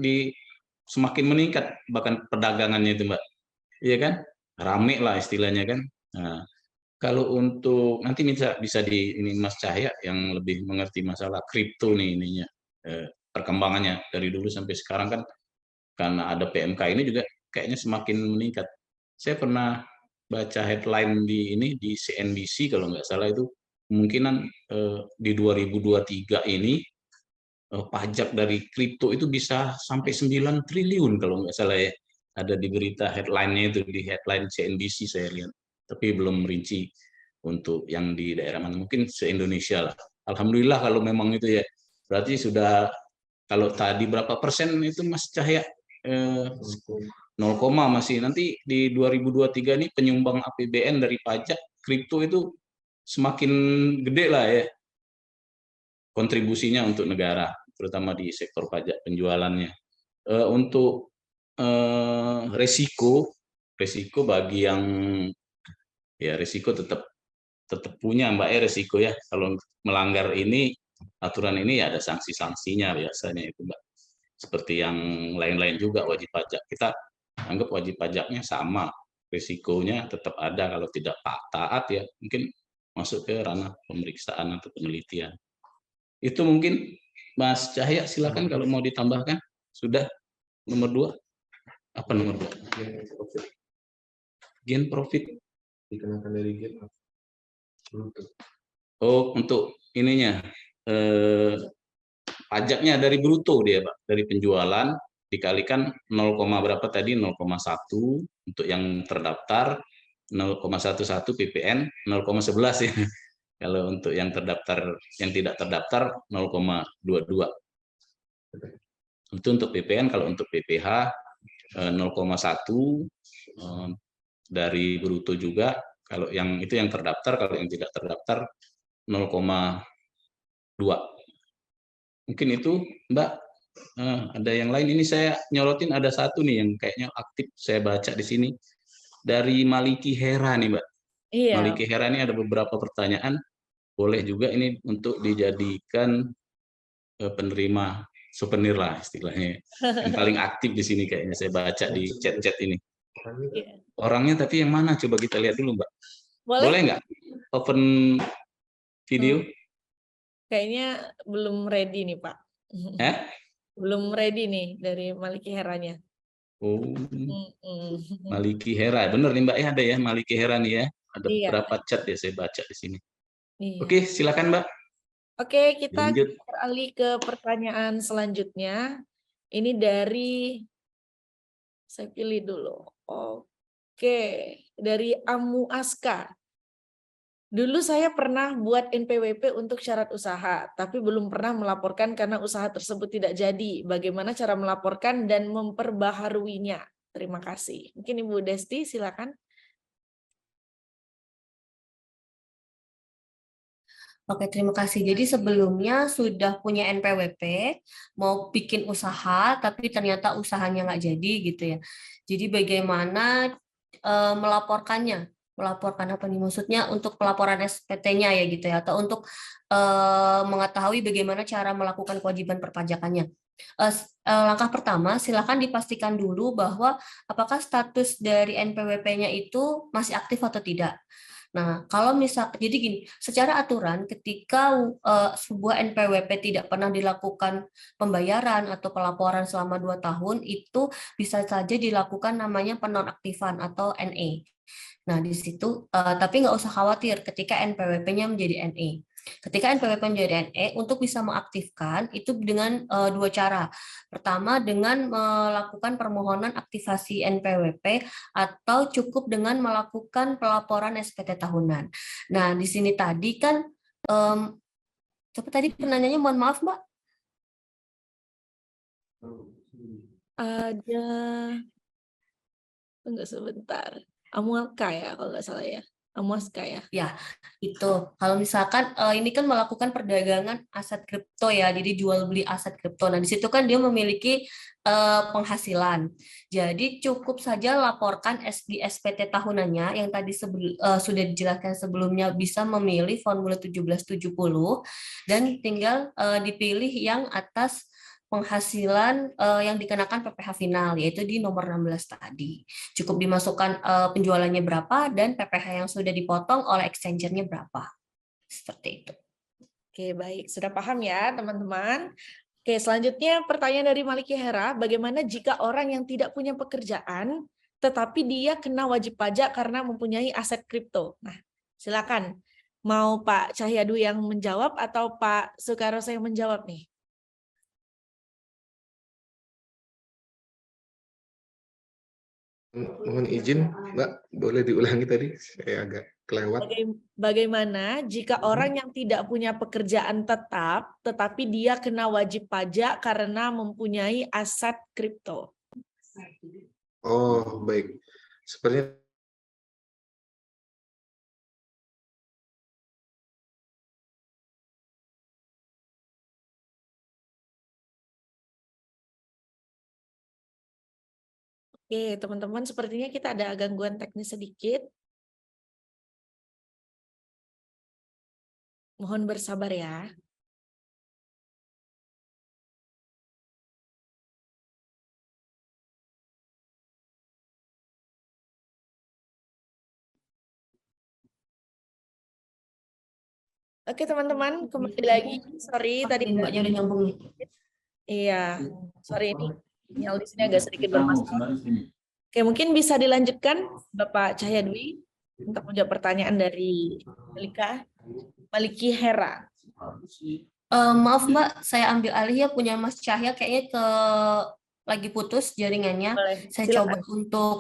[SPEAKER 4] semakin meningkat bahkan perdagangannya itu, Mbak. Iya kan? Rame lah istilahnya kan. Nah, kalau untuk nanti bisa di ini Mas Cahya yang lebih mengerti masalah kripto nih ininya, perkembangannya dari dulu sampai sekarang kan, karena ada PMK ini juga kayaknya semakin meningkat. Saya pernah baca headline di ini di CNBC kalau nggak salah itu, kemungkinan di 2023 ini pajak dari kripto itu bisa sampai 9 triliun kalau nggak salah ya. Ada di berita headline-nya itu, di headline CNBC saya lihat. Tapi belum rinci untuk yang di daerah mana. Mungkin se-Indonesia lah. Alhamdulillah kalau memang itu ya. Berarti sudah, kalau tadi berapa persen itu Mas Cahya? 0, masih. Nanti di 2023 ini penyumbang APBN dari pajak kripto itu semakin gede lah ya. Kontribusinya untuk negara, terutama di sektor pajak penjualannya. Untuk resiko bagi yang ya resiko tetap punya, Mbak, resiko ya. Kalau melanggar ini aturan ini ya ada sanksi-sanksinya biasanya itu, Mbak. Seperti yang lain-lain juga wajib pajak. Kita anggap wajib pajaknya sama, risikonya tetap ada. Kalau tidak taat ya mungkin masuk ke ranah pemeriksaan atau penelitian. Itu mungkin Mas Cahya, silakan kalau mau ditambahkan. Sudah nomor 2. Apa nomor 2? Gain profit.
[SPEAKER 5] Dikenakan dari gain.
[SPEAKER 4] Oh, untuk ininya pajaknya dari bruto dia, Pak. Dari penjualan dikalikan 0, berapa tadi? 0,1 untuk yang terdaftar, 0,11 PPN, 0,11 ya. Kalau untuk yang terdaftar, yang tidak terdaftar 0,22. Itu untuk PPN. Kalau untuk PPh 0,1 dari bruto juga. Kalau yang itu yang terdaftar, kalau yang tidak terdaftar 0,2. Mungkin itu, Mbak. Ada yang lain. Ini saya nyorotin ada satu nih yang kayaknya aktif saya baca di sini dari Maliki Hera nih, Mbak. Iya. Maliki Hera ini ada beberapa pertanyaan. Boleh juga ini untuk dijadikan penerima souvenir lah istilahnya. Yang paling aktif di sini kayaknya saya baca di chat-chat ini. Orangnya tapi yang mana? Coba kita lihat dulu, Mbak. Boleh nggak open video?
[SPEAKER 1] Kayaknya belum ready nih, Pak. Belum ready nih dari Maliki Heranya.
[SPEAKER 4] Oh,
[SPEAKER 1] Mm-mm.
[SPEAKER 4] Maliki Hera. Bener nih Mbak ya, ada ya Maliki Hera nih ya. Ada
[SPEAKER 1] Iya,
[SPEAKER 4] beberapa chat ya saya baca di sini.
[SPEAKER 1] iya.
[SPEAKER 4] Oke, silakan Mbak.
[SPEAKER 1] Oke, kita
[SPEAKER 4] Lanjut.
[SPEAKER 1] beralih ke pertanyaan selanjutnya. Ini dari, saya pilih dulu. Oke, dari Amu Aska. Dulu saya pernah buat NPWP untuk syarat usaha, tapi belum pernah melaporkan karena usaha tersebut tidak jadi. Bagaimana cara melaporkan dan memperbaharuinya? Terima kasih. Mungkin Ibu Desti, silakan.
[SPEAKER 6] Oke, terima kasih. Jadi sebelumnya sudah punya NPWP, mau bikin usaha, tapi ternyata usahanya nggak jadi gitu ya. Jadi bagaimana melaporkannya? Melaporkan apa nih? Maksudnya untuk pelaporan SPT-nya ya gitu ya, atau untuk mengetahui bagaimana cara melakukan kewajiban perpajakannya. Langkah pertama, silakan dipastikan dulu bahwa apakah status dari NPWP-nya itu masih aktif atau tidak. Nah, kalau jadi gini, secara aturan ketika sebuah NPWP tidak pernah dilakukan pembayaran atau pelaporan selama 2 tahun, itu bisa saja dilakukan namanya penonaktifan atau NE. Nah, di situ, tapi nggak usah khawatir ketika NPWP-nya menjadi NE. Ketika NPWP menjadi NE, untuk bisa mengaktifkan itu dengan 2 cara. Pertama, dengan melakukan permohonan aktivasi NPWP atau cukup dengan melakukan pelaporan SPT tahunan. Nah, di sini tadi kan, siapa tadi penanyanya, mohon maaf Mbak?
[SPEAKER 1] Ada, tunggu sebentar. Amualka ya, kalau nggak salah ya. Amuaska ya.
[SPEAKER 6] Ya, itu. Kalau misalkan ini kan melakukan perdagangan aset kripto ya, jadi jual beli aset kripto. Nah, di situ kan dia memiliki penghasilan. Jadi cukup saja laporkan di SPT tahunannya yang tadi sudah dijelaskan sebelumnya, bisa memilih formulir 1770 dan tinggal dipilih yang atas penghasilan yang dikenakan PPh final, yaitu di nomor 16 tadi. Cukup dimasukkan penjualannya berapa dan PPh yang sudah dipotong oleh exchanger-nya berapa. Seperti itu.
[SPEAKER 1] Oke, baik. Sudah paham ya, teman-teman? Oke, selanjutnya pertanyaan dari Maliki Hera, bagaimana jika orang yang tidak punya pekerjaan, tetapi dia kena wajib pajak karena mempunyai aset kripto? Nah, silakan. Mau Pak Cahyadu yang menjawab atau Pak Sukarosa yang menjawab nih?
[SPEAKER 5] Mohon izin, Mbak, boleh diulangi tadi? Saya agak kelewat.
[SPEAKER 1] Bagaimana jika orang yang tidak punya pekerjaan tetap, tetapi dia kena wajib pajak karena mempunyai aset kripto?
[SPEAKER 5] Oh, baik. Sepertinya
[SPEAKER 1] Oke, teman-teman, sepertinya kita ada gangguan teknis sedikit. Mohon bersabar ya. Oke, teman-teman, kembali lagi. Sorry, tadi
[SPEAKER 6] Mbaknya udah nyambung nih.
[SPEAKER 1] iya, sorry ini sinyal di sini agak sedikit bermasalah. Oke, mungkin bisa dilanjutkan Bapak Cahyadwi untuk menjawab pertanyaan dari Maliki Hera.
[SPEAKER 6] Maaf Mbak, saya ambil alih ya, punya Mas Cahya kayaknya lagi putus jaringannya.
[SPEAKER 1] Boleh,
[SPEAKER 6] Saya
[SPEAKER 1] silakan.
[SPEAKER 6] coba untuk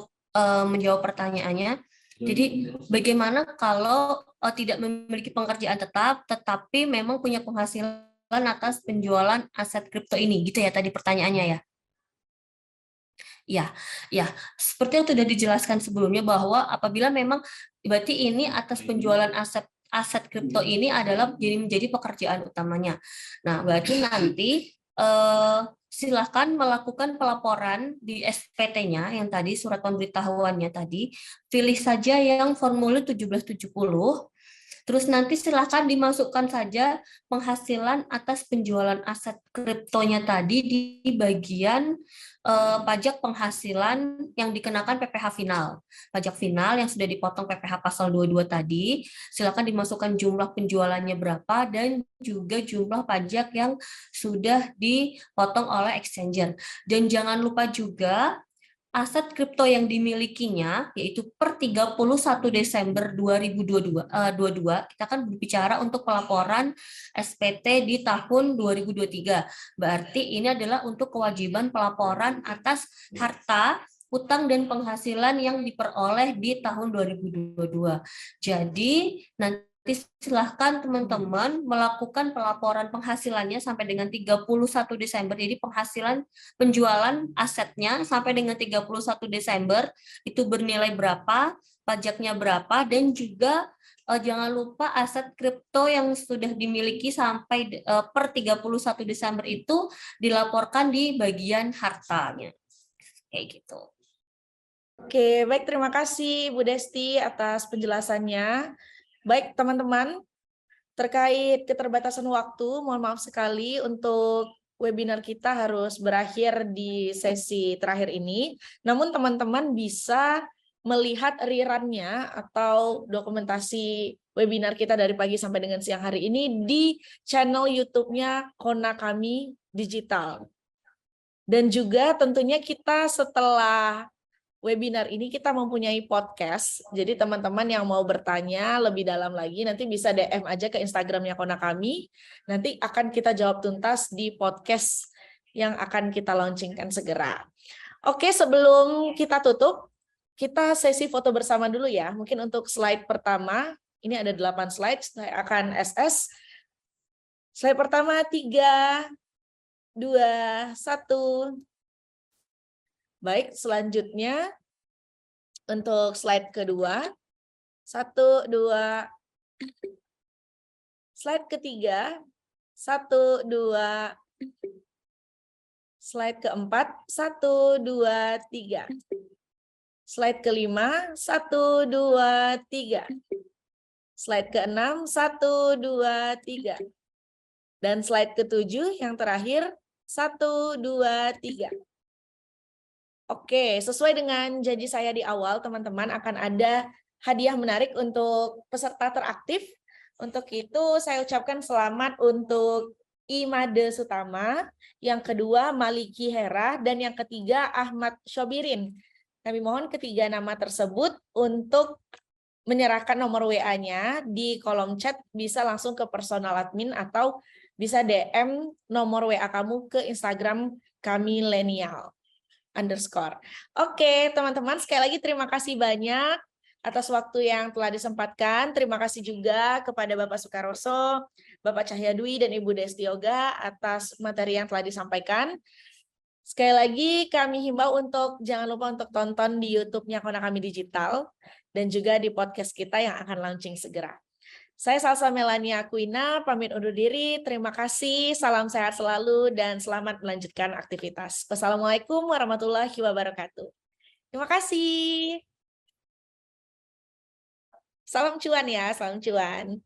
[SPEAKER 6] menjawab pertanyaannya. Jadi bagaimana kalau tidak memiliki pekerjaan tetap, tetapi memang punya penghasilan atas penjualan aset kripto ini, gitu ya tadi pertanyaannya ya? Ya, seperti yang sudah dijelaskan sebelumnya bahwa apabila memang berarti ini atas penjualan aset kripto ini adalah menjadi pekerjaan utamanya. Nah, berarti nanti silakan melakukan pelaporan di SPT-nya yang tadi, surat pemberitahuannya tadi, pilih saja yang formulir 1770. Terus nanti silakan dimasukkan saja penghasilan atas penjualan aset kriptonya tadi di bagian pajak penghasilan yang dikenakan PPh final. Pajak final yang sudah dipotong PPh pasal 22 tadi, silakan dimasukkan jumlah penjualannya berapa dan juga jumlah pajak yang sudah dipotong oleh exchanger. Dan jangan lupa juga aset kripto yang dimilikinya, yaitu per 31 Desember 2022, kita kan berbicara untuk pelaporan SPT di tahun 2023. Berarti ini adalah untuk kewajiban pelaporan atas harta, utang, dan penghasilan yang diperoleh di tahun 2022. Jadi, nanti silahkan teman-teman melakukan pelaporan penghasilannya sampai dengan 31 Desember. Jadi penghasilan penjualan asetnya sampai dengan 31 Desember itu bernilai berapa, pajaknya berapa, dan juga jangan lupa aset kripto yang sudah dimiliki sampai per 31 Desember itu dilaporkan di bagian hartanya. Kayak gitu.
[SPEAKER 1] Oke, baik, terima kasih Bu Desti atas penjelasannya. Baik teman-teman, terkait keterbatasan waktu, mohon maaf sekali untuk webinar kita harus berakhir di sesi terakhir ini. Namun teman-teman bisa melihat rerun-nya atau dokumentasi webinar kita dari pagi sampai dengan siang hari ini di channel YouTube-nya Kona Kami Digital. Dan juga tentunya kita setelah webinar ini kita mempunyai podcast, jadi teman-teman yang mau bertanya lebih dalam lagi nanti bisa DM aja ke Instagramnya Kona Kami, nanti akan kita jawab tuntas di podcast yang akan kita launchingkan segera. Oke, sebelum kita tutup, kita sesi foto bersama dulu ya. Mungkin untuk slide pertama, ini ada 8 slide, saya akan SS. Slide pertama, 3, 2, 1. Baik, selanjutnya untuk slide kedua, 1, 2, slide ketiga, 1, 2, slide keempat, 1, 2, 3, slide kelima, 1, 2, 3, slide keenam, 1, 2, 3, dan slide ketujuh yang terakhir, 1, 2, 3. Oke, sesuai dengan janji saya di awal, teman-teman akan ada hadiah menarik untuk peserta teraktif. Untuk itu saya ucapkan selamat untuk Imade Sutama, yang kedua Maliki Hera, dan yang ketiga Ahmad Syobirin. Kami mohon ketiga nama tersebut untuk menyerahkan nomor WA-nya di kolom chat, bisa langsung ke personal admin atau bisa DM nomor WA kamu ke Instagram kami Lenial _. Oke, teman-teman, sekali lagi terima kasih banyak atas waktu yang telah disempatkan. Terima kasih juga kepada Bapak Sukaroso, Bapak Cahya Dwi, dan Ibu Desti Yoga atas materi yang telah disampaikan. Sekali lagi kami himbau untuk jangan lupa untuk tonton di YouTube-nya Kona Kami Digital dan juga di podcast kita yang akan launching segera. Saya Salsa Melania Aquina, pamit undur diri. Terima kasih, salam sehat selalu, dan selamat melanjutkan aktivitas. Wassalamualaikum warahmatullahi wabarakatuh. Terima kasih. Salam cuan ya, salam cuan.